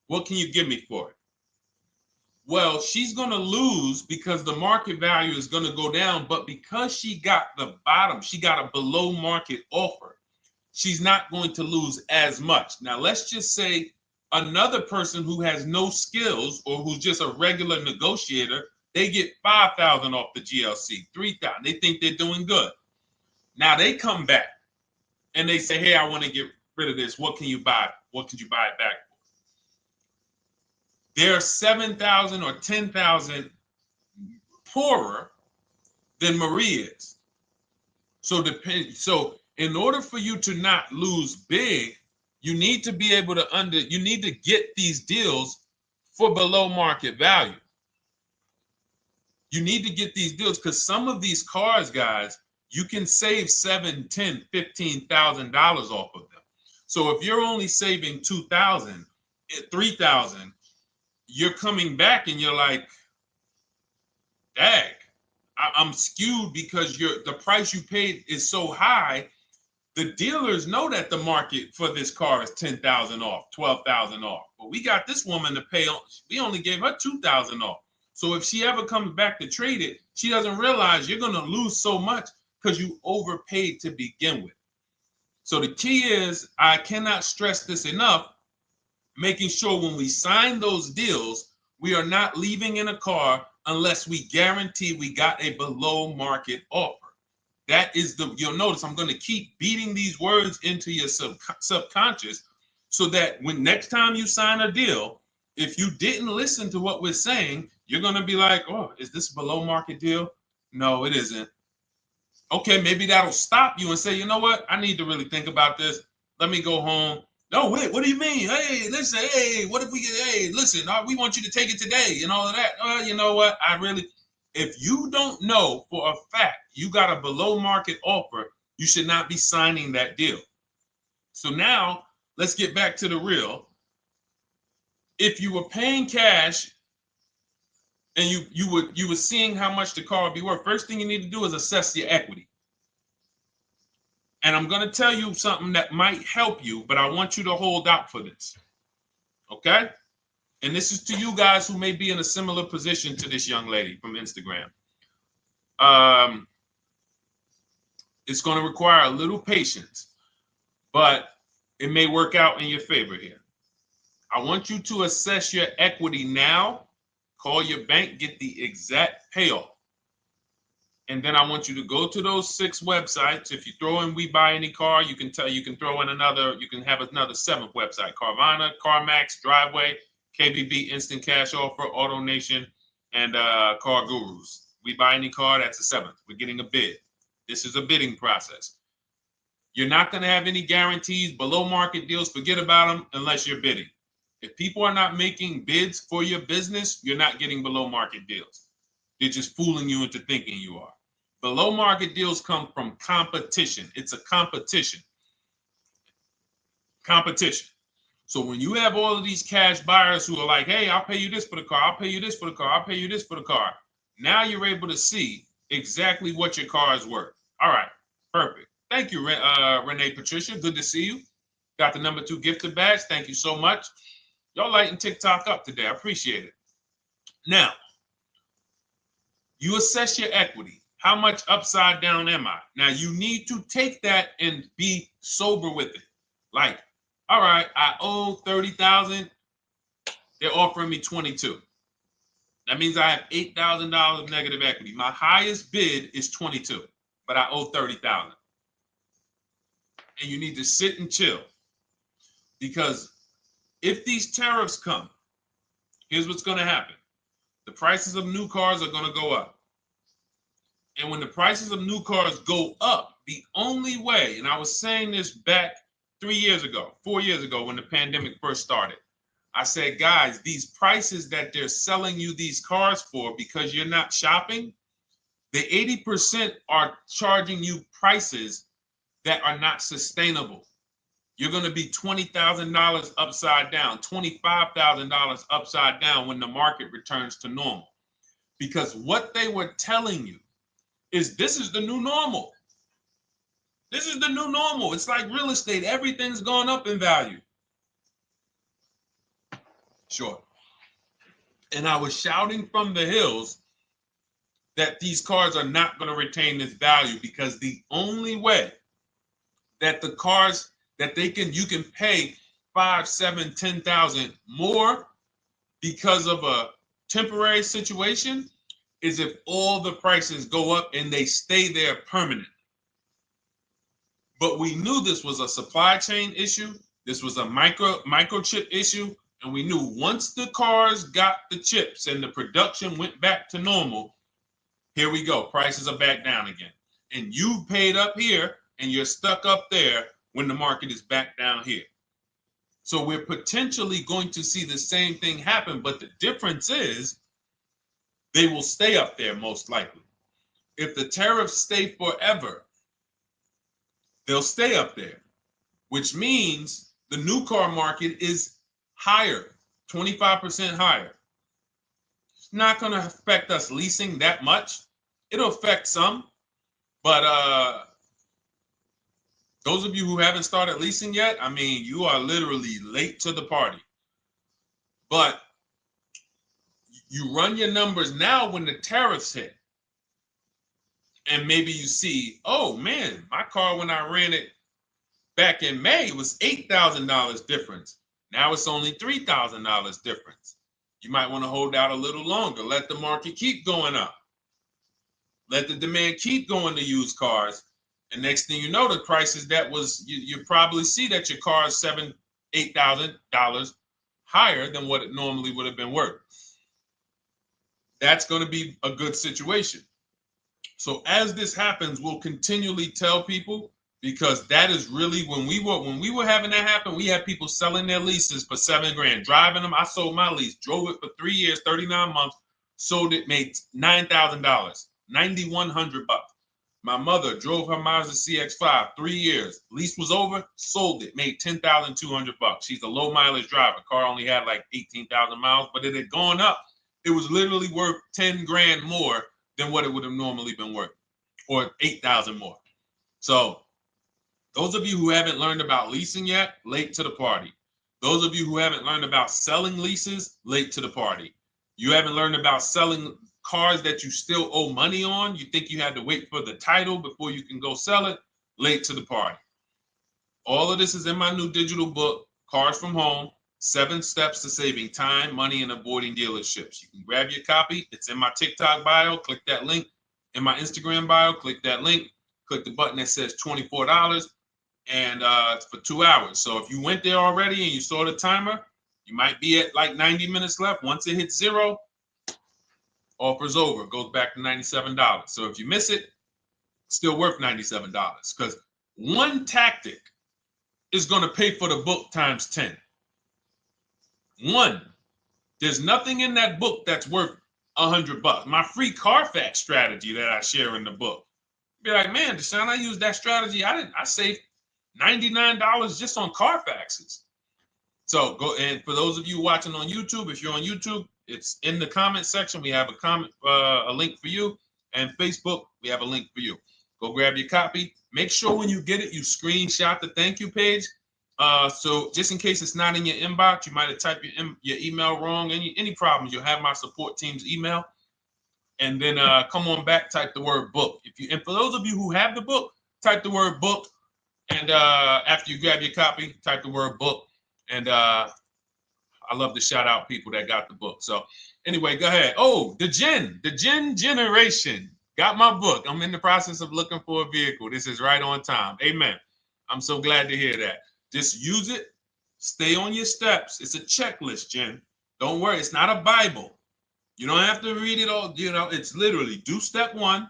What can you give me for it? Well, she's going to lose because the market value is going to go down. But because she got the bottom, she got a below market offer, she's not going to lose as much. Now, let's just say another person who has no skills or who's just a regular negotiator, they get $5,000 off the GLC, $3,000. They think they're doing good. Now they come back and they say, hey, I want to get rid of this. What can you buy? What could you buy it back for? They're 7,000 or 10,000 poorer than Marie is. So in order for you to not lose big, you need to be able to you need to get these deals for below market value. You need to get these deals because some of these cars, guys, you can save $7,000, $10,000, $15,000 off of them. So if you're only saving 2,000, 3,000, you're coming back and you're like, dag, I'm skewed because the price you paid is so high. The dealers know that the market for this car is 10,000 off, 12,000 off. But we got this woman to pay. We only gave her 2,000 off. So if she ever comes back to trade it, she doesn't realize you're going to lose so much because you overpaid to begin with. So the key is, I cannot stress this enough, making sure when we sign those deals, we are not leaving in a car unless we guarantee we got a below market offer. That is you'll notice I'm going to keep beating these words into your subconscious so that when next time you sign a deal, if you didn't listen to what we're saying, you're going to be like, oh, is this a below market deal? No, it isn't. Okay, maybe that'll stop you and say, you know what? I need to really think about this. Let me go home. No, wait, what do you mean? Hey, listen, hey, what if we get, hey, listen, we want you to take it today and all of that. You know what? If you don't know for a fact you got a below market offer, you should not be signing that deal. So now let's get back to the real. If you were paying cash and you were seeing how much the car would be worth, first thing you need to do is assess your equity. And I'm going to tell you something that might help you, but I want you to hold out for this. Okay? And this is to you guys who may be in a similar position to this young lady from Instagram. It's going to require a little patience, but it may work out in your favor here. I want you to assess your equity now, call your bank, get the exact payoff. And then I want you to go to those 6 websites. If you throw in We Buy Any Car, you can throw in you can have another 7th website: Carvana, CarMax, Driveway, KBB, Instant Cash Offer, AutoNation, and Car Gurus. We Buy Any Car, that's the 7th. We're getting a bid. This is a bidding process. You're not going to have any guarantees, below market deals, forget about them unless you're bidding. If people are not making bids for your business, you're not getting below market deals. They're just fooling you into thinking you are. Below market deals come from competition. It's a competition. Competition. So when you have all of these cash buyers who are like, hey, I'll pay you this for the car, I'll pay you this for the car, I'll pay you this for the car. Now you're able to see exactly what your car is worth. All right, perfect. Thank you, Renee Patricia. Good to see you. Got the number 2 gifted badge. Thank you so much. Y'all lighting TikTok up today. I appreciate it. Now, you assess your equity. How much upside down am I? Now, you need to take that and be sober with it. Like, all right, I owe 30,000. They're offering me 22. That means I have $8,000 of negative equity. My highest bid is 22, but I owe 30,000. And you need to sit and chill, because if these tariffs come, here's what's going to happen. The prices of new cars are going to go up. And when the prices of new cars go up, the only way, and I was saying this back 4 years ago, when the pandemic first started, I said, guys, these prices that they're selling you these cars for because you're not shopping, the 80% are charging you prices that are not sustainable. You're going to be $20,000 upside down, $25,000 upside down when the market returns to normal. Because what they were telling you is this is the new normal. This is the new normal. It's like real estate. Everything's gone up in value. Sure. And I was shouting from the hills that these cars are not going to retain this value, because the only way that the cars that you can pay 5, 7, 10,000 more because of a temporary situation is if all the prices go up and they stay there permanently. But we knew this was a supply chain issue. This was a microchip issue. And we knew once the cars got the chips and the production went back to normal, here we go. Prices are back down again. And you paid up here and you're stuck up there when the market is back down here. So we're potentially going to see the same thing happen, but the difference is they will stay up there most likely. If the tariffs stay forever, they'll stay up there. which means the new car market is higher, 25% higher. It's not going to affect us leasing that much. It'll affect some, but those of you who haven't started leasing yet, I mean, you are literally late to the party. But you run your numbers now when the tariffs hit. And maybe you see, oh man, my car when I ran it back in May was $8,000 difference. Now it's only $3,000 difference. You might want to hold out a little longer. Let the market keep going up. Let the demand keep going to used cars. And next thing you know, the prices that was, you probably see that your car is $7,000, $8,000 higher than what it normally would have been worth. That's going to be a good situation. So as this happens, we'll continually tell people, because that is really when we were having that happen, we had people selling their leases for $7,000, driving them. I sold my lease, drove it for 3 years, 39 months, sold it, made $9,000, $9,100. My mother drove her Mazda CX-5, 3 years, lease was over, sold it, made $10,200. She's a low mileage driver. Car only had like 18,000 miles, but it had gone up. It was literally worth $10,000 more than what it would have normally been worth, or 8,000 more. So those of you who haven't learned about leasing yet, late to the party. Those of you who haven't learned about selling leases, late to the party. You haven't learned about selling cars that you still owe money on. You think you had to wait for the title before you can go sell it, late to the party. All of this is in my new digital book, Cars from Home, 7 Steps to Saving Time, Money, and Avoiding Dealerships. You can grab your copy. It's in my TikTok bio. Click that link. In my Instagram bio, click that link. Click the button that says $24, and it's for 2 hours. So if you went there already and you saw the timer, you might be at like 90 minutes left. Once it hits 0, offer's over. It goes back to $97. So if you miss it, it's still worth $97, because one tactic is going to pay for the book times 10. One, there's nothing in that book that's worth $100. My free Carfax strategy that I share in the book. Be like, man, Deshone, I used that strategy. I saved $99 just on Carfaxes. So go, and for those of you watching on YouTube, if you're on YouTube, it's in the comment section. We have a link for you, and Facebook, we have a link for you. Go grab your copy. Make sure when you get it, you screenshot the thank you page. So just in case it's not in your inbox, you might have typed your email wrong. Any problems, you'll have my support team's email. And then come on back, type the word book. And for those of you who have the book, type the word book. And after you grab your copy, type the word book. And I love to shout out people that got the book. So anyway, go ahead. Oh, the Gen Generation got my book. I'm in the process of looking for a vehicle. This is right on time. Amen. I'm so glad to hear that. Just use it. Stay on your steps. It's a checklist, Jen. Don't worry. It's not a Bible. You don't have to read it all. You know, it's literally do step 1,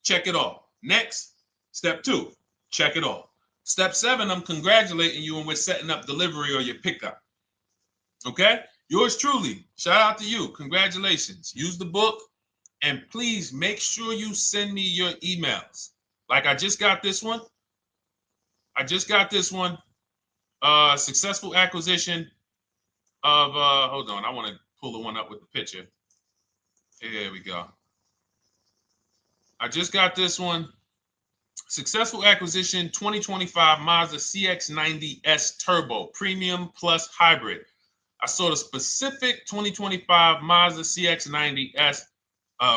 check it off. Next, step 2, check it off. Step 7, I'm congratulating you and we're setting up delivery or your pickup. Okay? Yours truly. Shout out to you. Congratulations. Use the book, and please make sure you send me your emails. Like I just got this one. Successful acquisition of, hold on, I want to pull the one up with the picture. There we go. I just got this one. Successful acquisition 2025 Mazda CX-90S Turbo Premium Plus Hybrid. I saw the specific 2025 Mazda CX-90S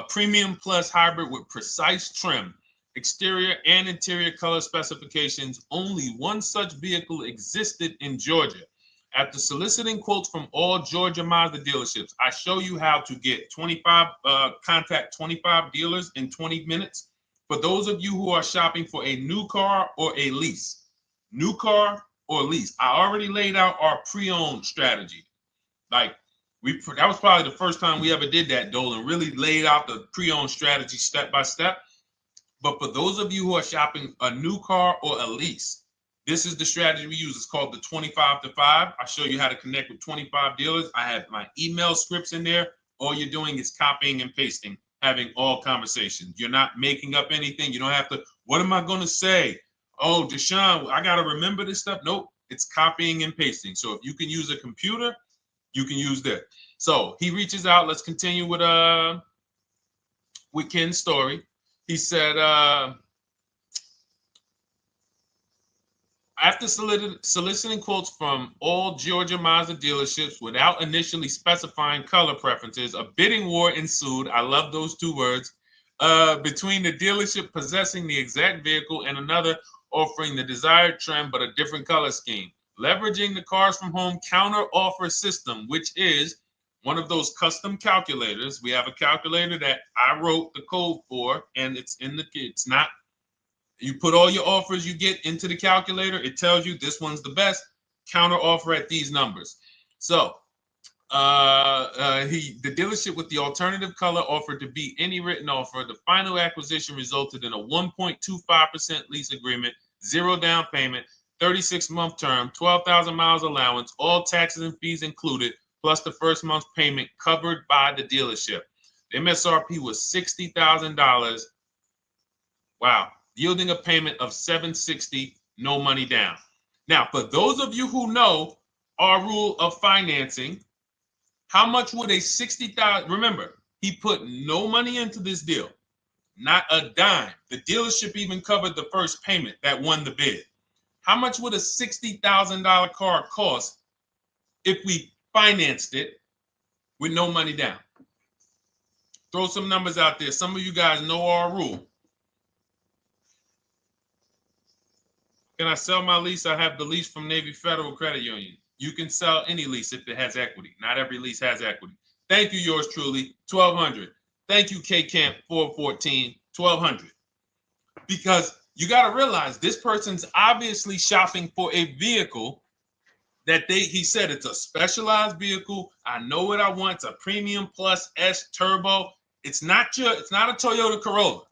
Premium Plus Hybrid with precise trim, exterior and interior color specifications. Only one such vehicle existed in Georgia. After soliciting quotes from all Georgia Mazda dealerships, I show you how to get contact 25 dealers in 20 minutes. For those of you who are shopping for a new car or a lease, new car or lease, I already laid out our pre-owned strategy. Like that was probably the first time we ever did that, Dolan, really laid out the pre-owned strategy step by step. But for those of you who are shopping a new car or a lease, this is the strategy we use. It's called the 25 to 5. I show you how to connect with 25 dealers. I have my email scripts in there. All you're doing is copying and pasting, having all conversations. You're not making up anything. You don't have to, what am I going to say? Oh, Deshone, I got to remember this stuff. Nope, it's copying and pasting. So if you can use a computer, you can use that. So he reaches out. Let's continue with Ken's story. He said, after soliciting quotes from all Georgia Mazda dealerships without initially specifying color preferences, a bidding war ensued. I love those two words. Between the dealership possessing the exact vehicle and another offering the desired trim but a different color scheme. Leveraging the Cars from Home counter offer system, which is one of those custom calculators. We have a calculator that I wrote the code for, and it's not, you put all your offers you get into the calculator. It tells you this one's the best. Counter offer at these numbers. So the dealership with the alternative color offered to beat any written offer. The final acquisition resulted in a 1.25% lease agreement, 0 down payment, 36-month term, 12,000 miles allowance, all taxes and fees included, plus the first month's payment covered by the dealership. The MSRP was $60,000. Wow. Yielding a payment of $760, no money down. Now, for those of you who know our rule of financing, how much would a $60,000, remember, he put no money into this deal, not a dime. The dealership even covered the first payment that won the bid. How much would a $60,000 car cost if we financed it with no money down? Throw some numbers out there. Some of you guys know our rule. Can I sell my lease? I have the lease from Navy Federal Credit Union. You can sell any lease if it has equity. Not every lease has equity. Thank you, yours truly, 1200. Thank you, K Camp 414, 1200. Because you got to realize this person's obviously shopping for a vehicle that he said it's a specialized vehicle. I know what I want. It's a premium plus S turbo. It's not a Toyota Corolla.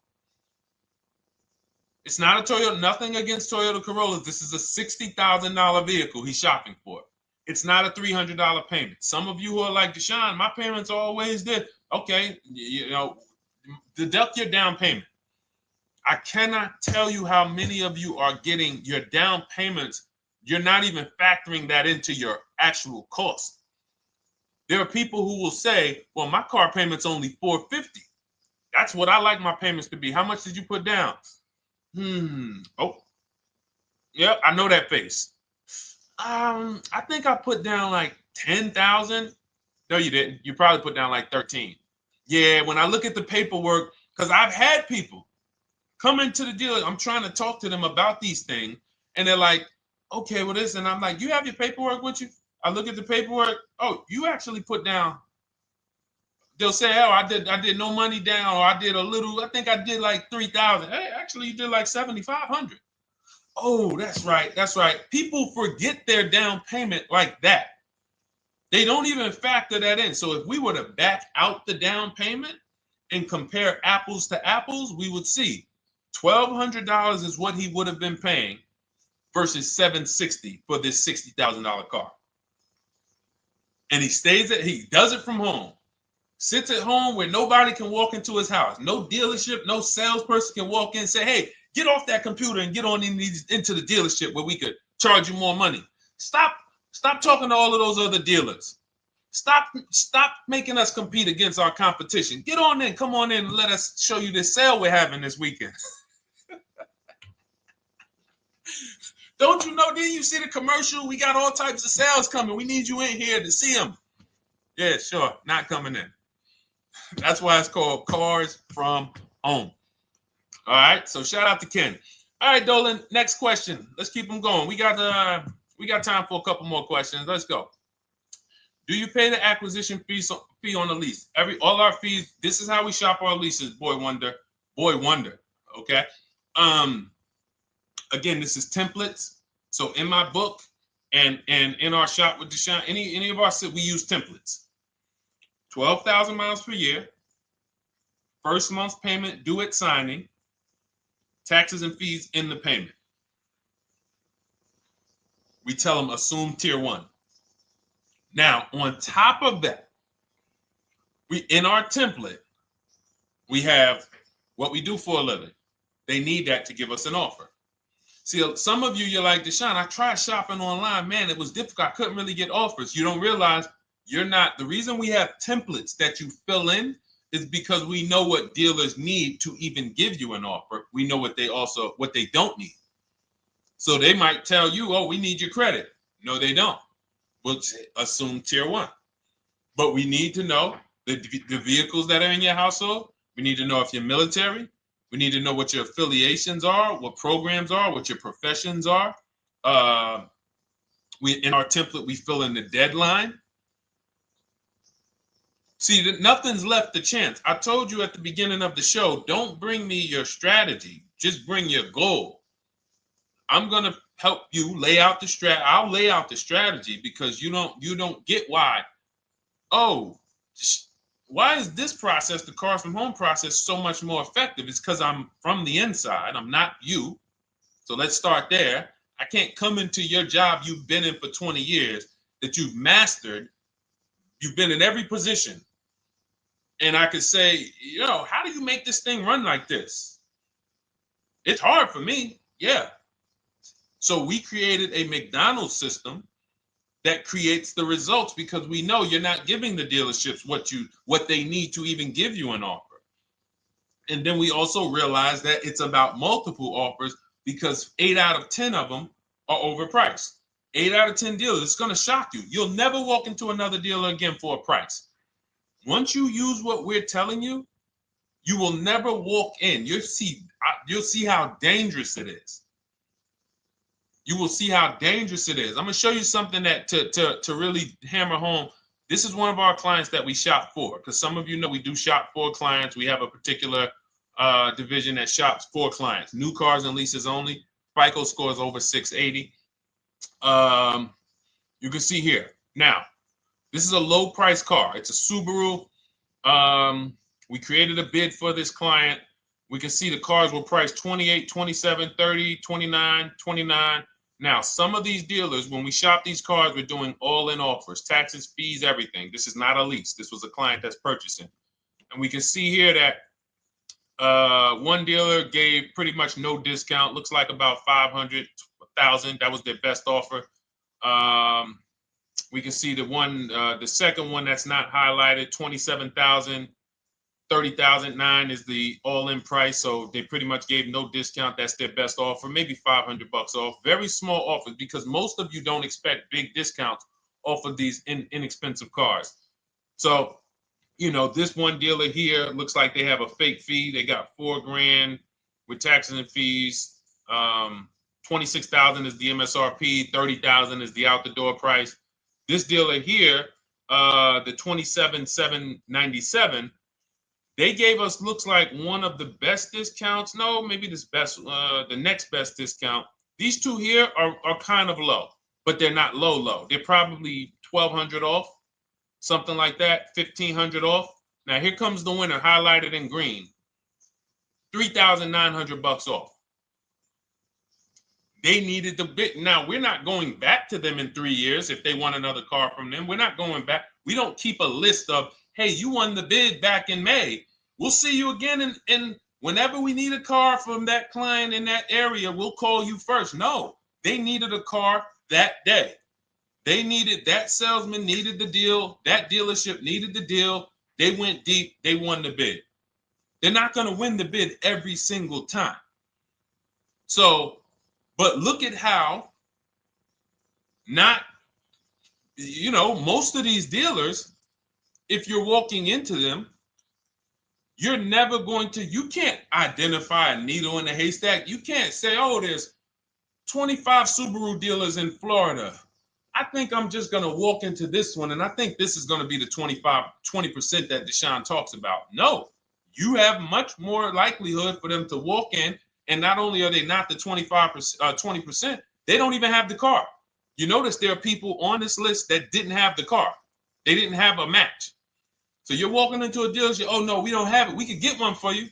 It's not a Toyota, nothing against Toyota Corollas. This is a $60,000 vehicle he's shopping for. It's not a $300 payment. Some of you who are like, Deshone, my payments are always there. Okay, deduct your down payment. I cannot tell you how many of you are getting your down payments. You're not even factoring that into your actual cost. There are people who will say, well, my car payment's only $450. That's what I like my payments to be. How much did you put down? Oh, yep, I know that face. I think I put down like 10,000. No, you didn't. You probably put down like 13. Yeah, when I look at the paperwork, because I've had people come into the dealer, I'm trying to talk to them about these things, and they're like, okay, well, this, and I'm like, you have your paperwork with you? I look at the paperwork. Oh, you actually put down. They'll say, oh, I did no money down, or I did a little, I think I did like 3,000. Hey, actually you did like 7,500. Oh, that's right. That's right. People forget their down payment like that. They don't even factor that in. So if we were to back out the down payment and compare apples to apples, we would see $1,200 is what he would have been paying versus $760 for this $60,000 car. And he does it from home. Sits at home where nobody can walk into his house. No dealership, no salesperson can walk in and say, hey, get off that computer and get on into the dealership where we could charge you more money. Stop talking to all of those other dealers. Stop making us compete against our competition. Get on in, come on in and let us show you this sale we're having this weekend. Don't you know, didn't you see the commercial? We got all types of sales coming. We need you in here to see them. Yeah, sure, not coming in. That's why it's called Cars from Home. All right, so shout out to Ken. All right, Dolan, next question. Let's keep them going. We got time for a couple more questions. Let's go. Do you pay the acquisition fee on the lease? All our fees, this is how we shop our leases, Boy Wonder. Okay. Again, this is templates. So in my book and in our shop with Deshone, any of our, we use templates. 12,000 miles per year, first month's payment due at signing, taxes and fees in the payment. We tell them assume tier 1. Now, on top of that, in our template, we have what we do for a living. They need that to give us an offer. See, some of you, you're like, Deshone, I tried shopping online. Man, it was difficult. I couldn't really get offers. You don't realize you're not. The reason we have templates that you fill in is because we know what dealers need to even give you an offer. We know what they don't need. So they might tell you, oh, we need your credit. No, they don't. We'll assume tier 1. But we need to know the vehicles that are in your household. We need to know if you're military. We need to know what your affiliations are, what programs are, what your professions are. In our template, we fill in the deadline. See, nothing's left to chance. I told you at the beginning of the show, don't bring me your strategy. Just bring your goal. I'm going to help you lay out the strategy. I'll lay out the strategy because you don't get why. Oh, why is this process, the Cars from Home process, so much more effective? It's because I'm from the inside. I'm not you. So let's start there. I can't come into your job you've been in for 20 years, that you've mastered. You've been in every position. And I could say, how do you make this thing run like this? It's hard for me. Yeah. So we created a McDonald's system that creates the results because we know you're not giving the dealerships what they need to even give you an offer. And then we also realize that it's about multiple offers because 8 out of 10 of them are overpriced. 8 out of 10 dealers, it's going to shock you. You'll never walk into another dealer again for a price. Once you use what we're telling you, you will never walk in. You'll see how dangerous it is. You will see how dangerous it is. I'm going to show you something that to really hammer home. This is one of our clients that we shop for, because some of you know we do shop for clients. We have a particular division that shops for clients. New cars and leases only. FICO scores over 680. You can see here. Now, this is a low price car. It's a Subaru. We created a bid for this client. We can see the cars were priced 28, 27, 30, 29, 29. Now, some of these dealers, when we shop these cars, we're doing all-in offers, taxes, fees, everything. This is not a lease. This was a client that's purchasing. And we can see here that one dealer gave pretty much no discount. Looks like about 500, 1,000. That was their best offer. We can see the second one that's not highlighted, 27,000. 30,009 is the all-in price, so they pretty much gave no discount. That's their best offer, maybe $500 off. Very small offers because most of you don't expect big discounts off of these inexpensive cars. So, this one dealer here looks like they have a fake fee. They got $4,000 with taxes and fees. 26,000 is the MSRP. 30,000 is the out the door price. This dealer here, the 27,797. They gave us, looks like, one of the best discounts. No, maybe the next best discount. These two here are kind of low, but they're not low. They're probably 1,200 off, something like that, 1,500 off. Now here comes the winner, highlighted in green, 3,900 off. They needed the bid. Now we're not going back to them in 3 years if they want another car from them. We're not going back. We don't keep a list of, hey, you won the bid back in May. We'll see you again. And whenever we need a car from that client in that area, we'll call you first. No, they needed a car that day. That salesman needed the deal. That dealership needed the deal. They went deep. They won the bid. They're not going to win the bid every single time. So, but look at how most of these dealers, if you're walking into them, you're never you can't identify a needle in the haystack. You can't say, oh, there's 25 Subaru dealers in Florida. I think I'm just going to walk into this one, and I think this is going to be the 20% that Deshone talks about. No, you have much more likelihood for them to walk in, and not only are they not the 20%, they don't even have the car. You notice there are people on this list that didn't have the car. They didn't have a match. So you're walking into a dealership, oh, no, we don't have it. We could get one for you.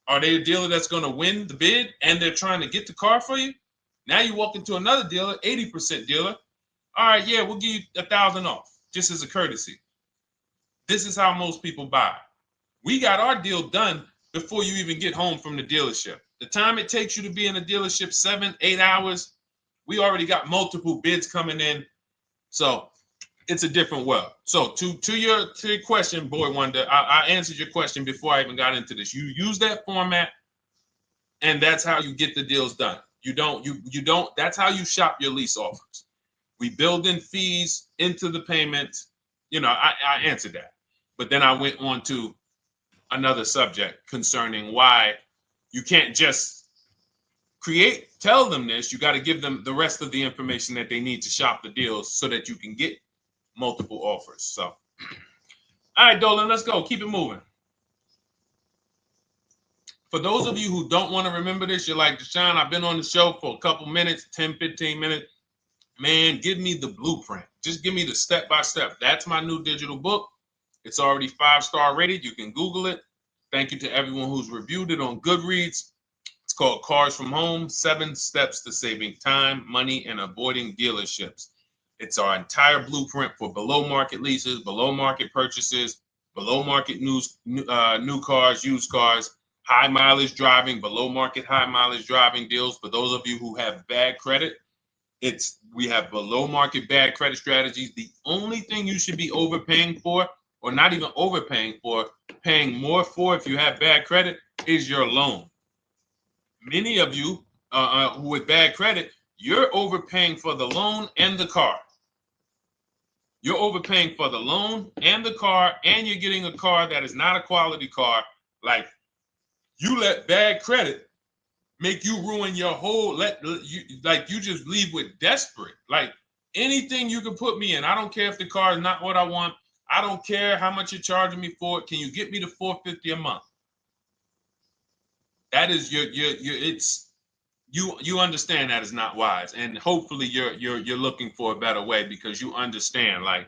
Are they a dealer that's going to win the bid and they're trying to get the car for you? Now you walk into another dealer, 80% dealer. All right, yeah, we'll give you 1,000 off, just as a courtesy. This is how most people buy. We got our deal done before you even get home from the dealership. The time it takes you to be in a dealership, 7-8 hours, we already got multiple bids coming in. So it's a different world. So to your question, Boy Wonder, I answered your question before I even got into this. You use that format, and that's how you get the deals done. You don't, that's how you shop your lease offers. We build in fees into the payment. You know, I answered that. But then I went on to another subject concerning why you can't just tell them this. You got to give them the rest of the information that they need to shop the deals so that you can get multiple offers. So, all right, Dolan, let's go. Keep it moving. For those of you who don't want to remember this, you're like, Deshone, I've been on the show for a couple minutes, 10, 15 minutes. Man, give me the blueprint. Just give me the step-by-step. That's my new digital book. It's already 5-star rated. You can Google it. Thank you to everyone who's reviewed it on Goodreads. It's called Cars from Home, 7 Steps to Saving Time, Money, and Avoiding Dealerships. It's our entire blueprint for below-market leases, below-market purchases, below-market new cars, used cars, high-mileage driving, below-market high-mileage driving deals. For those of you who have bad credit, we have below-market bad credit strategies. The only thing you should be overpaying for, or not even overpaying for, paying more for if you have bad credit, is your loan. Many of you with bad credit, you're overpaying for the loan and the car. You're overpaying for the loan and the car, and you're getting a car that is not a quality car. Like, you let bad credit make you ruin your whole, you just leave with desperate. Like, anything you can put me in. I don't care if the car is not what I want. I don't care how much you're charging me for it. Can you get me to $450 a month? That is you understand that is not wise. And hopefully you're looking for a better way, because you understand, like,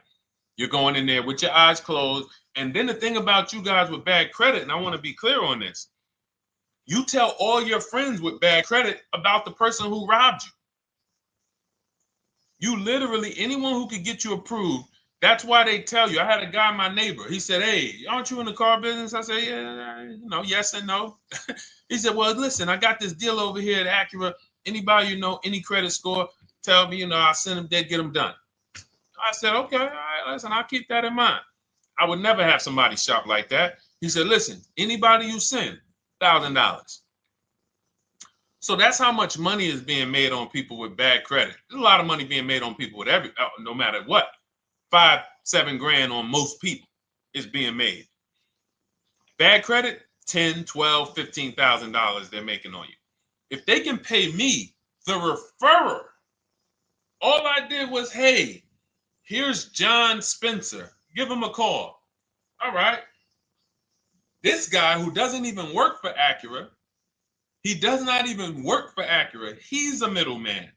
you're going in there with your eyes closed. And then the thing about you guys with bad credit, and I want to be clear on this, you tell all your friends with bad credit about the person who robbed you. You literally, anyone who could get you approved, that's why they tell you. I had a guy, my neighbor, he said, hey, aren't you in the car business? I said, yeah, yes and no. He said, well, listen, I got this deal over here at Acura. Anybody you know, any credit score, tell me, I'll send them there, get them done. I said, okay, all right, listen, I'll keep that in mind. I would never have somebody shop like that. He said, listen, anybody you send, $1,000. So that's how much money is being made on people with bad credit. There's a lot of money being made on people with no matter what. 5-7 grand on most people is being made. Bad credit, $10, $12, $15,000 they're making on you. If they can pay me, the referrer, all I did was, hey, here's John Spencer. Give him a call. All right. This guy who doesn't even work for Acura, he does not even work for Acura. He's a middleman.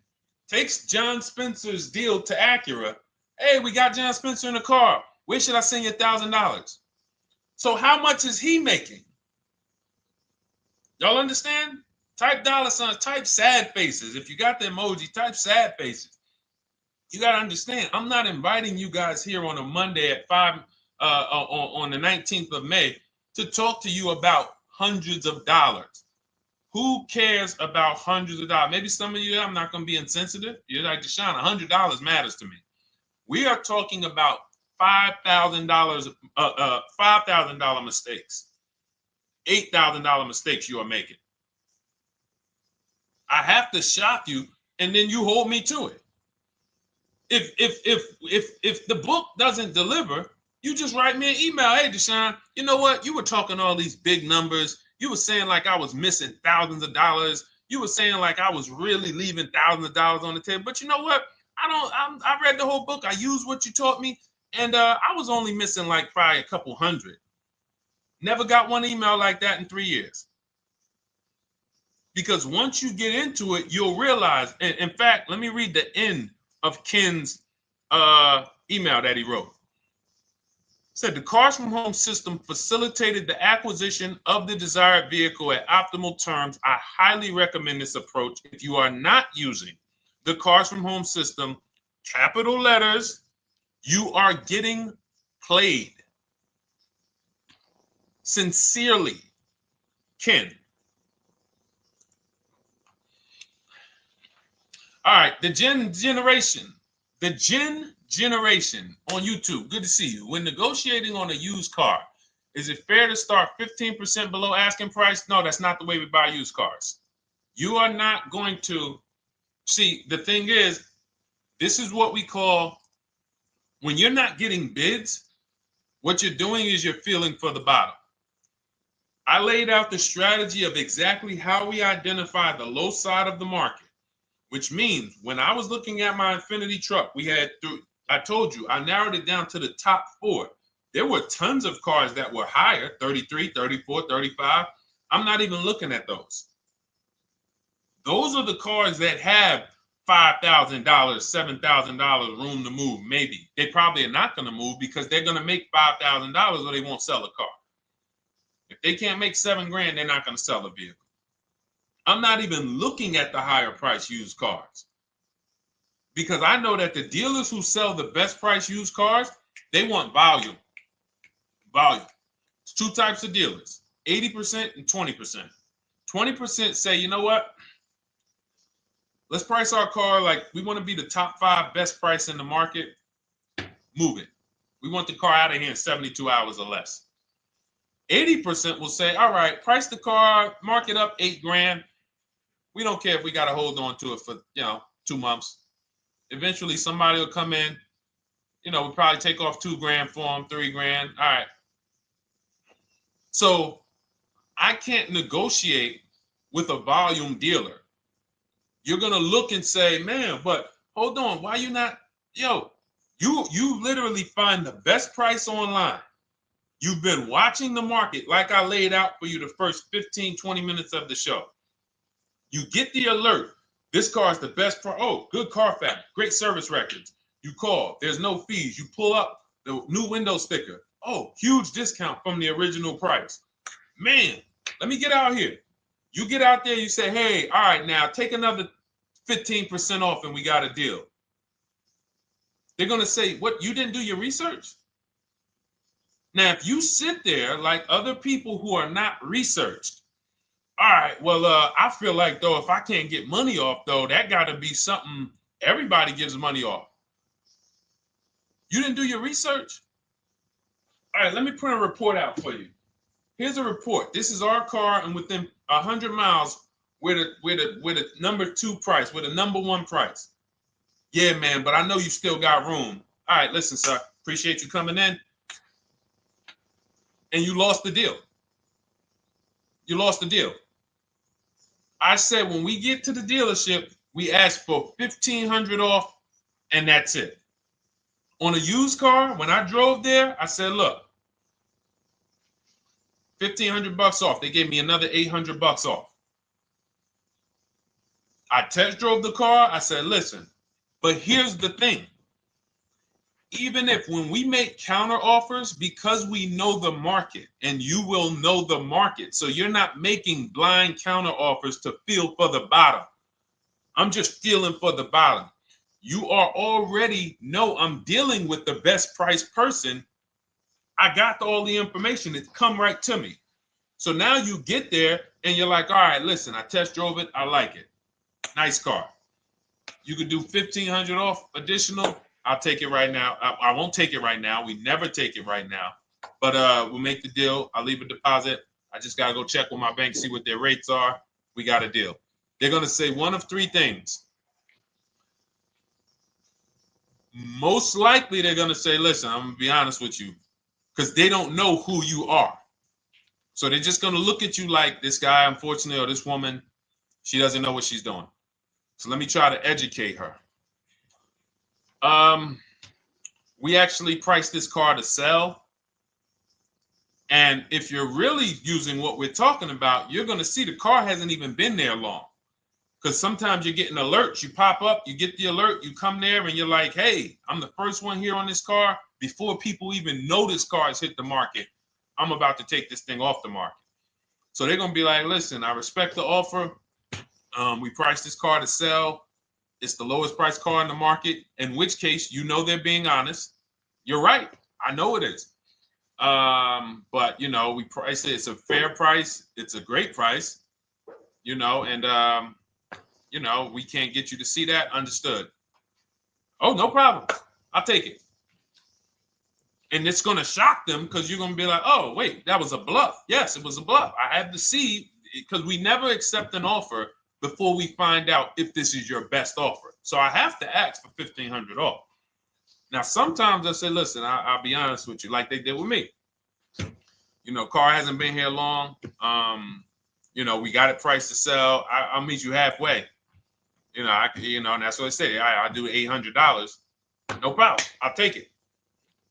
Takes John Spencer's deal to Acura. Hey, we got John Spencer in the car. Where should I send you $1,000? So how much is he making? Y'all understand? Type dollar signs, type sad faces. If you got the emoji, type sad faces. You got to understand, I'm not inviting you guys here on a Monday at 5 on the 19th of May to talk to you about hundreds of dollars. Who cares about hundreds of dollars? Maybe some of you, I'm not going to be insensitive. You're like, Deshone, $100 matters to me. We are talking about $5,000 mistakes, $8,000 mistakes you are making. I have to shock you, and then you hold me to it. If the book doesn't deliver, you just write me an email. Hey, Deshone, you know what? You were talking all these big numbers. You were saying like I was missing thousands of dollars. You were saying like I was really leaving thousands of dollars on the table. But you know what? I read the whole book. I used what you taught me. And I was only missing like probably a couple hundred. Never got one email like that in 3 years. Because once you get into it, you'll realize. And in fact, let me read the end of Ken's email that he wrote. Said the Cars from Home system facilitated the acquisition of the desired vehicle at optimal terms. I highly recommend this approach. If you are not using the Cars from Home system, capital letters, you are getting played. Sincerely, Ken. right, the Gen Generation on YouTube. Good to see you. When negotiating on a used car, is it fair to start 15% below asking price? No, that's not the way we buy used cars. You are not going to see. The thing is, this is what we call, when you're not getting bids, what you're doing is you're feeling for the bottom. I laid out the strategy of exactly how we identify the low side of the market, which means when I was looking at my Infinity truck, I told you, I narrowed it down to the top 4. There were tons of cars that were higher, 33, 34, 35. I'm not even looking at those. Those are the cars that have $5,000, $7,000 room to move. Maybe they probably are not going to move because they're going to make $5,000 or they won't sell a car. If they can't make $7,000, they're not going to sell a vehicle. I'm not even looking at the higher price used cars because I know that the dealers who sell the best price used cars, they want volume. Volume. It's 2 types of dealers, 80% and 20%. 20% say, you know what? Let's price our car like we want to be the top 5 best price in the market. Move it. We want the car out of here in 72 hours or less. 80% will say, all right, price the car, mark it up $8,000. We don't care if we got to hold on to it for 2 months. Eventually, somebody will come in. We'll probably take off $2,000 for them, $3,000. All right. So I can't negotiate with a volume dealer. You're gonna look and say, man, but hold on, why you not? You literally find the best price online. You've been watching the market like I laid out for you the first 15, 20 minutes of the show. You get the alert. This car is the best price. Oh, good Carfax, great service records. You call, there's no fees. You pull up the new window sticker. Oh, huge discount from the original price. Man, let me get out here. You get out there, you say, hey, all right, now take another 15% off and we got a deal. They're going to say, what, you didn't do your research? Now, if you sit there like other people who are not researched, all right, well, I feel like, though, if I can't get money off, though, that got to be something everybody gives money off. You didn't do your research? All right, let me print a report out for you. Here's a report. This is our car, and within 100 miles, we're the number 2 price, we're the number 1 price. Yeah, man, but I know you still got room. All right, listen, sir, appreciate you coming in. And you lost the deal. You lost the deal. I said when we get to the dealership, we ask for $1,500 off, and that's it. On a used car, when I drove there, I said, look, $1,500 off. They gave me another $800 off. I test drove the car. I said, listen, but here's the thing. Even if when we make counter offers, because we know the market, and you will know the market, so you're not making blind counter offers to feel for the bottom. I'm just feeling for the bottom. You are already know I'm dealing with the best price person. I got all the information. It's come right to me. So now you get there and you're like, all right, listen, I test drove it. I like it. Nice car. You could do $1,500 off additional. I'll take it right now. I won't take it right now. We never take it right now. But we'll make the deal. I'll leave a deposit. I just got to go check with my bank, see what their rates are. We got a deal. They're going to say one of 3 things. Most likely they're going to say, listen, I'm going to be honest with you, because they don't know who you are. So they're just going to look at you like this guy, unfortunately, or this woman, she doesn't know what she's doing. So let me try to educate her. We actually priced this car to sell. And if you're really using what we're talking about, you're going to see the car hasn't even been there long. Because sometimes you're getting alerts. You pop up, you get the alert, you come there, and you're like, hey, I'm the first one here on this car. Before people even know this car has hit the market, I'm about to take this thing off the market. So they're going to be like, listen, I respect the offer. We priced this car to sell. It's the lowest price car in the market, in which case, you know they're being honest. You're right. I know it is. But, we price it. It's a fair price. It's a great price, and, you know, we can't get you to see that. Understood. Oh, no problem. I'll take it. And it's going to shock them because you're going to be like, oh, wait, that was a bluff. Yes, it was a bluff. I had to see, because we never accept an offer before we find out if this is your best offer. So I have to ask for $1,500 off. Now, sometimes I say, listen, I'll be honest with you, like they did with me. You know, car hasn't been here long. You know, we got it priced to sell. I'll meet you halfway. You know, and that's what I say. I do $800. No problem. I'll take it.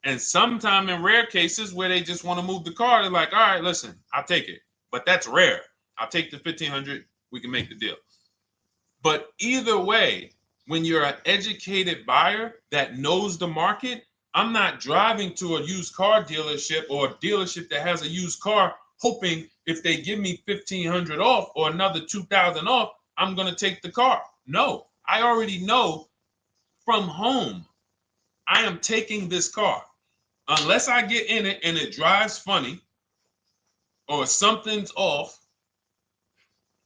And sometime in rare cases where they just want to move the car, they're like, all right, listen, I'll take it. But that's rare. I'll take the $1,500. We can make the deal. But either way, when you're an educated buyer that knows the market, I'm not driving to a used car dealership or a dealership that has a used car hoping if they give me $1,500 off or another $2,000 off, I'm going to take the car. No, I already know from home I am taking this car. Unless I get in it and it drives funny or something's off,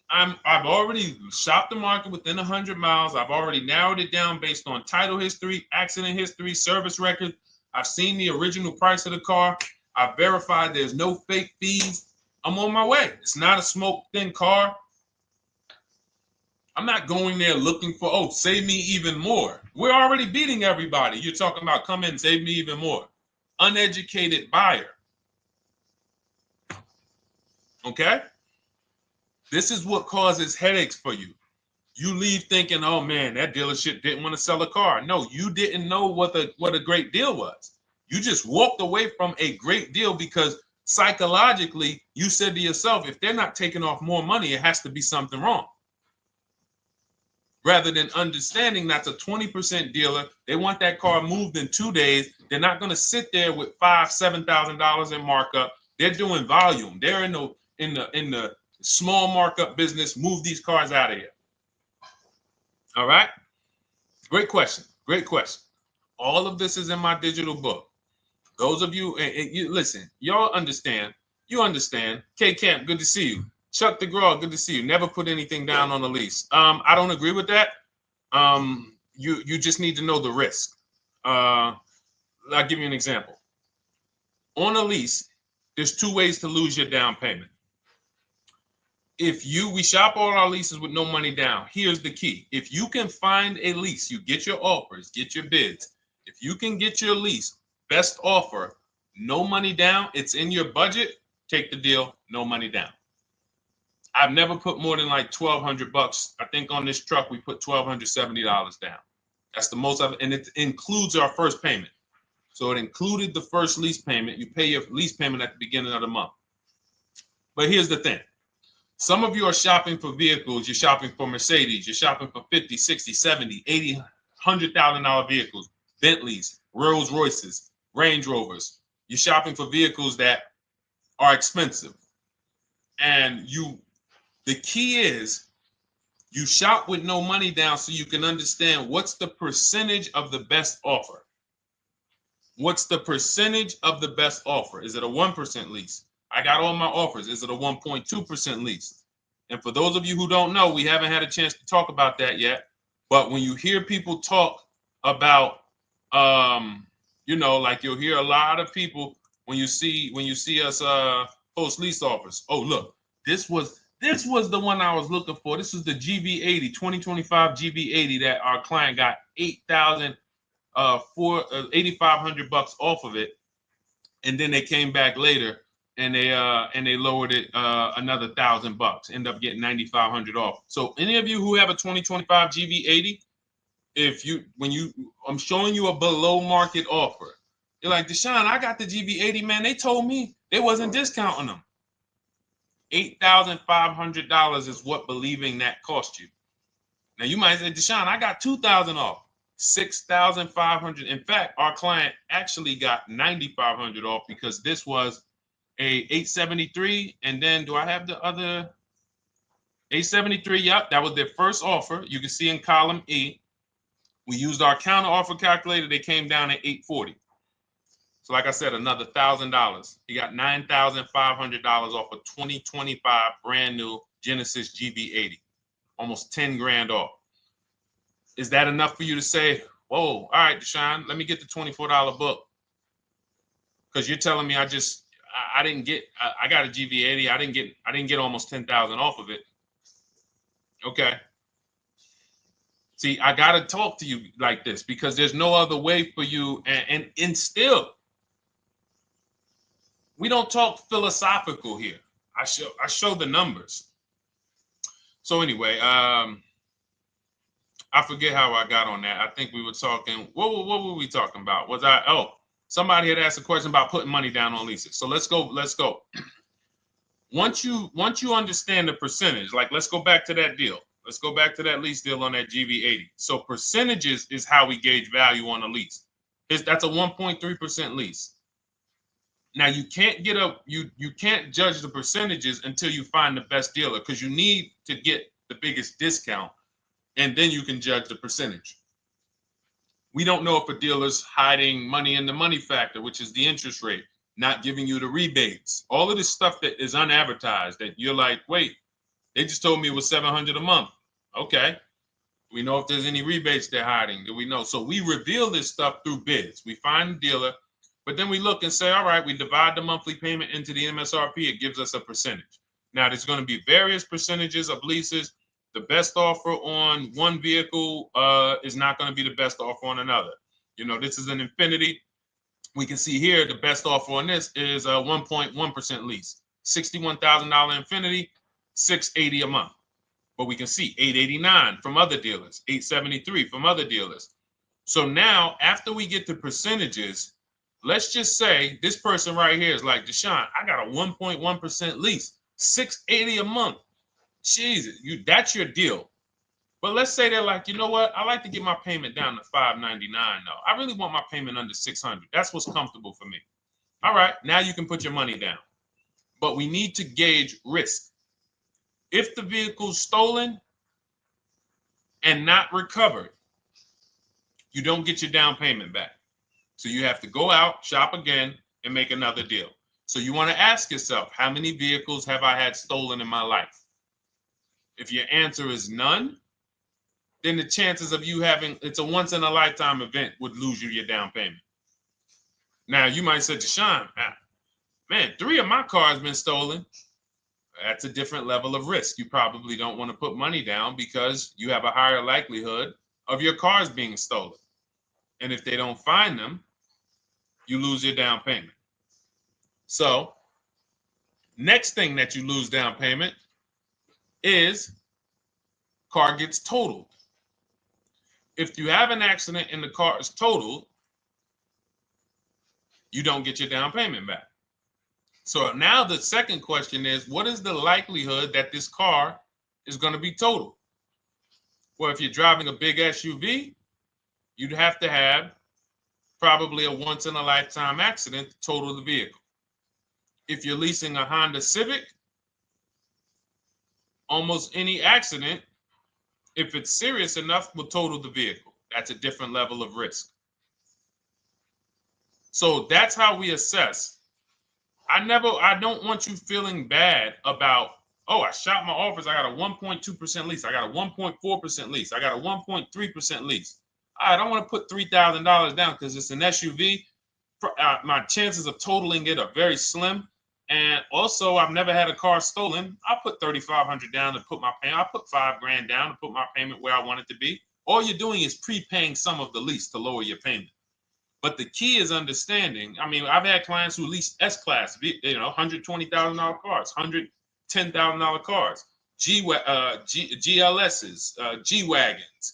I've already shopped the market within 100 miles. I've already narrowed it down based on title history, accident history, service record. I've seen the original price of the car. I've verified there's no fake fees. I'm on my way. It's not a smoke thin car. I'm not going there looking for, oh, save me even more. We're already beating everybody. You're talking about come in, save me even more. Uneducated buyer. Okay? This is what causes headaches for you. You leave thinking, oh man, that dealership didn't want to sell a car. No, you didn't know what a great deal was. You just walked away from a great deal because psychologically you said to yourself, if they're not taking off more money, it has to be something wrong. Rather than understanding that's a 20% dealer, they want that car moved in 2 days. They're not going to sit there with $5,000, $7,000 in markup. They're doing volume. They're in the small markup business. Move these cars out of here. All right. Great question. Great question. All of this is in my digital book. Those of you, and you listen, y'all understand. You understand. K Camp, good to see you. Chuck DeGraw, good to see you. Never put anything down on a lease. I don't agree with that. You just need to know the risk. I'll give you an example. On a lease, there's 2 ways to lose your down payment. We shop all our leases with no money down. Here's the key. If you can find a lease, you get your offers, get your bids. If you can get your lease, best offer, no money down, it's in your budget, take the deal, no money down. I've never put more than like $1,200. I think on this truck, we put $1,270 down. That's the most of it. And it includes our first payment. So it included the first lease payment. You pay your lease payment at the beginning of the month. But here's the thing. Some of you are shopping for vehicles. You're shopping for Mercedes. You're shopping for 50, 60, 70, 80, $100,000 vehicles, Bentleys, Rolls Royces, Range Rovers. You're shopping for vehicles that are expensive. And the key is you shop with no money down so you can understand what's the percentage of the best offer. What's the percentage of the best offer? Is it a 1% lease? I got all my offers. Is it a 1.2% lease? And for those of you who don't know, we haven't had a chance to talk about that yet. But when you hear people talk about, like you'll hear a lot of people when you see us post lease offers. Oh, look, this was the one I was looking for. This is the GV80, 2025 GV80 that our client got $8,500 off of it, and then they came back later and they lowered it another $1,000. End up getting $9,500 off. So any of you who have a 2025 GV80, I'm showing you a below market offer. You're like, Deshone, I got the GV80, man. They told me they wasn't discounting them. $8,500 is what believing that cost you. Now you might say, Deshone, I got $2,000 off. $6,500. In fact, our client actually got $9,500 off because this was a 873. And then do I have the other 873? Yep, that was their first offer. You can see in column E. We used our counter offer calculator. They came down at 840. So like I said, another $1,000. He got $9,500 off a 2025 brand new Genesis GV80. almost 10 grand off. Is that enough for you to say, whoa, all right, Deshone, let me get the $24 book? Because you're telling me I didn't get, I got a GV80. I didn't get almost 10,000 off of it. Okay. See, I got to talk to you like this because there's no other way for you. And still, we don't talk philosophical here. I show the numbers. So anyway, I forget how I got on that. I think we were talking, what were we talking about? Somebody had asked a question about putting money down on leases. So let's go. Once you understand the percentage, like let's go back to that deal. Let's go back to that lease deal on that GV80. So percentages is how we gauge value on a lease. That's a 1.3% lease. Now you can't you can't judge the percentages until you find the best dealer, because you need to get the biggest discount, and then you can judge the percentage. We don't know if a dealer's hiding money in the money factor, which is the interest rate, not giving you the rebates, all of this stuff that is unadvertised that you're like, wait, they just told me it was $700 a month. Okay. We know if there's any rebates they're hiding. Do we know? So we reveal this stuff through bids. We find the dealer, but then we look and say, all right, we divide the monthly payment into the MSRP. It gives us a percentage. Now, there's going to be various percentages of leases. The best offer on one vehicle is not going to be the best offer on another. You know, this is an Infinity. We can see here the best offer on this is a 1.1% lease. $61,000 Infinity, $680 a month. But we can see $889 from other dealers, $873 from other dealers. So now, after we get the percentages, let's just say this person right here is like, Deshone, I got a 1.1% lease, $680 a month. Jesus, that's your deal. But let's say they're like, you know what? I like to get my payment down to $599 though. I really want my payment under $600. That's what's comfortable for me. All right, now you can put your money down. But we need to gauge risk. If the vehicle's stolen and not recovered, you don't get your down payment back. So you have to go out, shop again, and make another deal. So you want to ask yourself, how many vehicles have I had stolen in my life? If your answer is none, then the chances of you having, it's a once in a lifetime event, would lose you your down payment. Now you might say, Deshone, man, 3 of my cars been stolen. That's a different level of risk. You probably don't want to put money down because you have a higher likelihood of your cars being stolen. And if they don't find them, you lose your down payment. So next thing that you lose down payment is car gets totaled. If you have an accident and the car is totaled, you don't get your down payment back. So now the second question is, what is the likelihood that this car is going to be totaled? Well, if you're driving a big SUV, you'd have to have probably a once in a lifetime accident to total the vehicle. If you're leasing a Honda Civic, almost any accident, if it's serious enough, will total the vehicle. That's a different level of risk. So that's how we assess. I don't want you feeling bad about, oh, I shot my offers. I got a 1.2% lease. I got a 1.4% lease. I got a 1.3% lease. I don't want to put $3,000 down because it's an SUV. My chances of totaling it are very slim. And also, I've never had a car stolen. I put $3,500 down to put my payment. I put $5,000 down to put my payment where I want it to be. All you're doing is prepaying some of the lease to lower your payment. But the key is understanding. I mean, I've had clients who lease S-Class, $120,000 cars, $110,000 cars, GLSs, G-Wagons.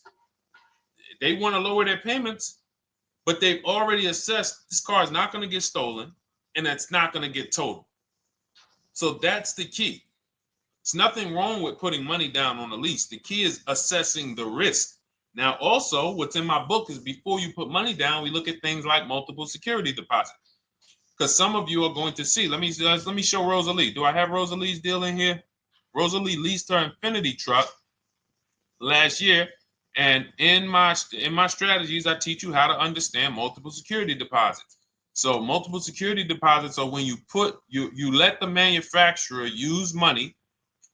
They want to lower their payments, but they've already assessed this car is not going to get stolen and it's not going to get totaled. So that's the key. There's nothing wrong with putting money down on a lease. The key is assessing the risk. Now, also, what's in my book is before you put money down, we look at things like multiple security deposits. Because some of you are going to see, let me show Rosalie. Do I have Rosalie's deal in here? Rosalie leased her Infinity truck last year. And in my strategies, I teach you how to understand multiple security deposits. So multiple security deposits are when you let the manufacturer use money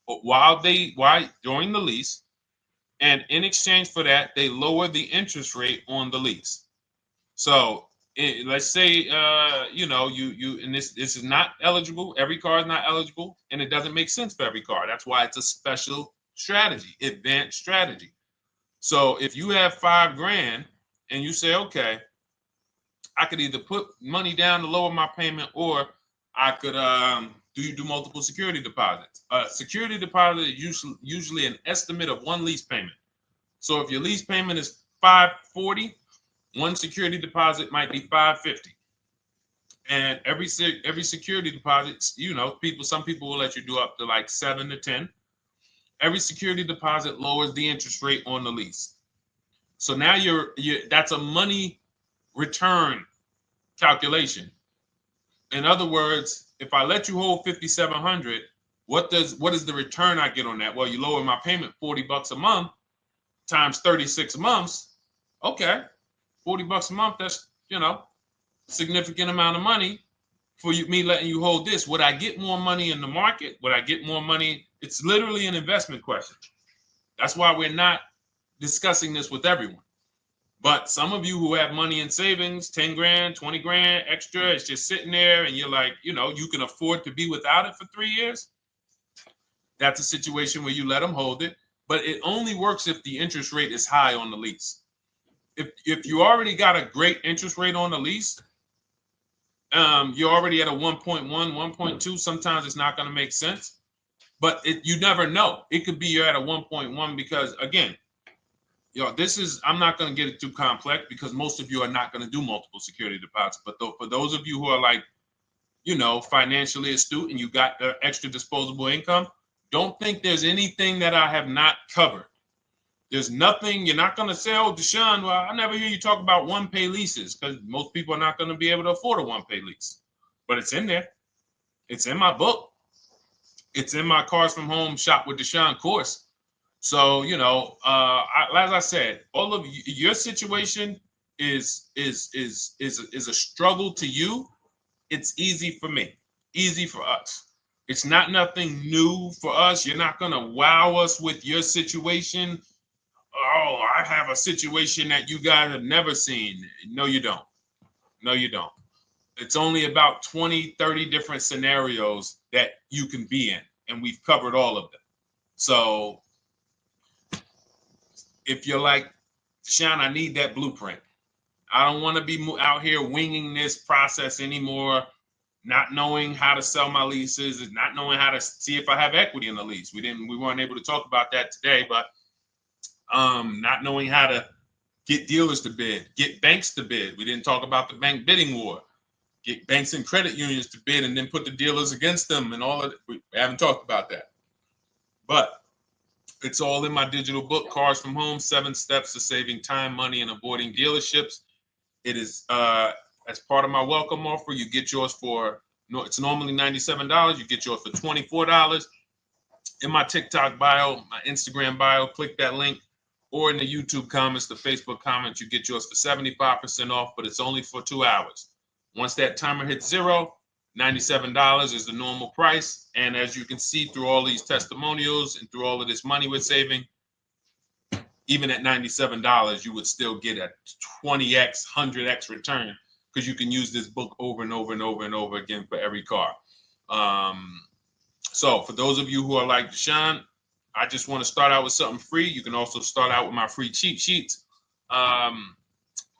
during the lease And in exchange for that, they lower the interest rate on the lease. So let's say, and this is not eligible. Every car is not eligible, and it doesn't make sense for every car. That's why it's a special strategy, advanced strategy. So if you have $5,000 and you say, okay, I could either put money down to lower my payment, or I could do multiple security deposits. Security deposit is usually an estimate of one lease payment. So if your lease payment is $540, one security deposit might be $550. And every security deposit, some people will let you do up to like 7 to 10. Every security deposit lowers the interest rate on the lease. So now that's a money return calculation. In other words, if I let you hold $5,700, what is the return I get on that? Well, you lower my payment $40 a month times 36 months. Okay, $40 a month. That's significant amount of money for me letting you hold this. Would I get more money in the market? Would I get more money? It's literally an investment question. That's why we're not discussing this with everyone. But some of you who have money in savings, 10 grand, 20 grand extra, it's just sitting there, and you're like, you can afford to be without it for 3 years. That's a situation where you let them hold it, but it only works if the interest rate is high on the lease. If you already got a great interest rate on the lease, you're already at a 1.1, 1.2. Sometimes it's not going to make sense, but you never know. It could be you're at a 1.1 because, again, I'm not going to get it too complex because most of you are not going to do multiple security deposits. But for those of you who are like, financially astute and you got the extra disposable income, don't think there's anything that I have not covered. There's nothing. You're not going to say, oh, Deshone, well, I never hear you talk about one-pay leases, because most people are not going to be able to afford a one-pay lease. But it's in there. It's in my book. It's in my Cars from Home Shop with Deshone course. So, as I said, all of your situation is a struggle to you. It's easy for me, easy for us. It's nothing new for us. You're not going to wow us with your situation. Oh, I have a situation that you guys have never seen. No, you don't. No, you don't. It's only about 20, 30 different scenarios that you can be in, and we've covered all of them. So if you're like, Deshone, I need that blueprint. I don't want to be out here winging this process anymore, not knowing how to sell my leases and not knowing how to see if I have equity in the lease. We weren't able to talk about that today, but not knowing how to get dealers to bid, get banks to bid. We didn't talk about the bank bidding war. Get banks and credit unions to bid and then put the dealers against them and all of it. We haven't talked about that. But it's all in my digital book, Cars from Home, 7 Steps to Saving Time, Money, and Avoiding Dealerships. It is as part of my welcome offer. You get yours it's normally $97. You get yours for $24. In my TikTok bio, my Instagram bio, click that link, or in the YouTube comments, the Facebook comments, you get yours for 75% off, but it's only for 2 hours. Once that timer hits 0, $97 is the normal price. And as you can see through all these testimonials and through all of this money we're saving, even at $97, you would still get a 20x, 100x return, because you can use this book over and over and over and over again for every car. So for those of you who are like, Deshone, I just want to start out with something free, you can also start out with my free cheat sheets.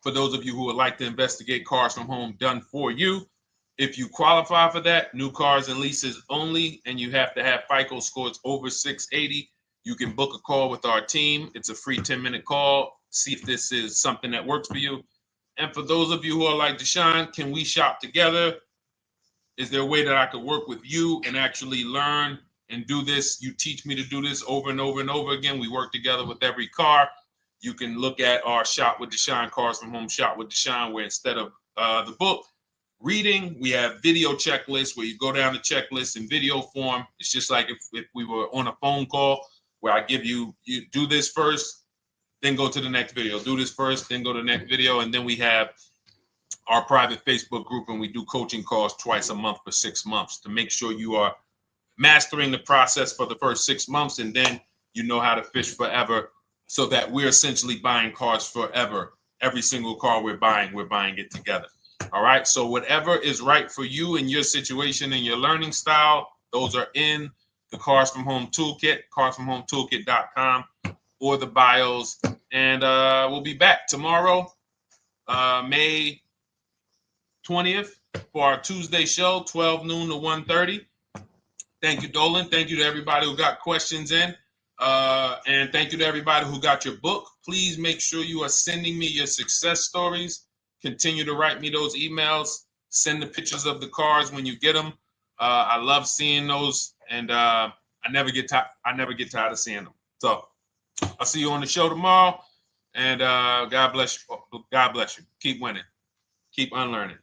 For those of you who would like to investigate Cars from Home done for you, if you qualify for that, new cars and leases only, and you have to have FICO scores over 680, you can book a call with our team. It's a free 10-minute call. See if this is something that works for you. And for those of you who are like, Deshone, can we shop together? Is there a way that I could work with you and actually learn and do this? You teach me to do this over and over and over again. We work together with every car. You can look at our Shop with Deshone, Cars from Home Shop with Deshone, where instead of the book reading, we have video checklists where you go down the checklist in video form. It's just like if we were on a phone call, where I give you do this first, then go to the next video. Do this first, then go to the next video. And then we have our private Facebook group, and we do coaching calls twice a month for 6 months to make sure you are mastering the process for the first 6 months, and then you know how to fish forever so that we're essentially buying cars forever. Every single car we're buying it together. All right. So whatever is right for you and your situation and your learning style, those are in the Cars from Home Toolkit, carsfromhometoolkit.com, or the bios. And we'll be back tomorrow, May 20th, for our Tuesday show, 12 noon to 1:30. Thank you, Dolan. Thank you to everybody who got questions in. And thank you to everybody who got your book. Please make sure you are sending me your success stories. Continue to write me those emails. Send the pictures of the cars when you get them. I love seeing those, and I never get tired of seeing them. So I'll see you on the show tomorrow. And God bless you. God bless you. Keep winning. Keep unlearning.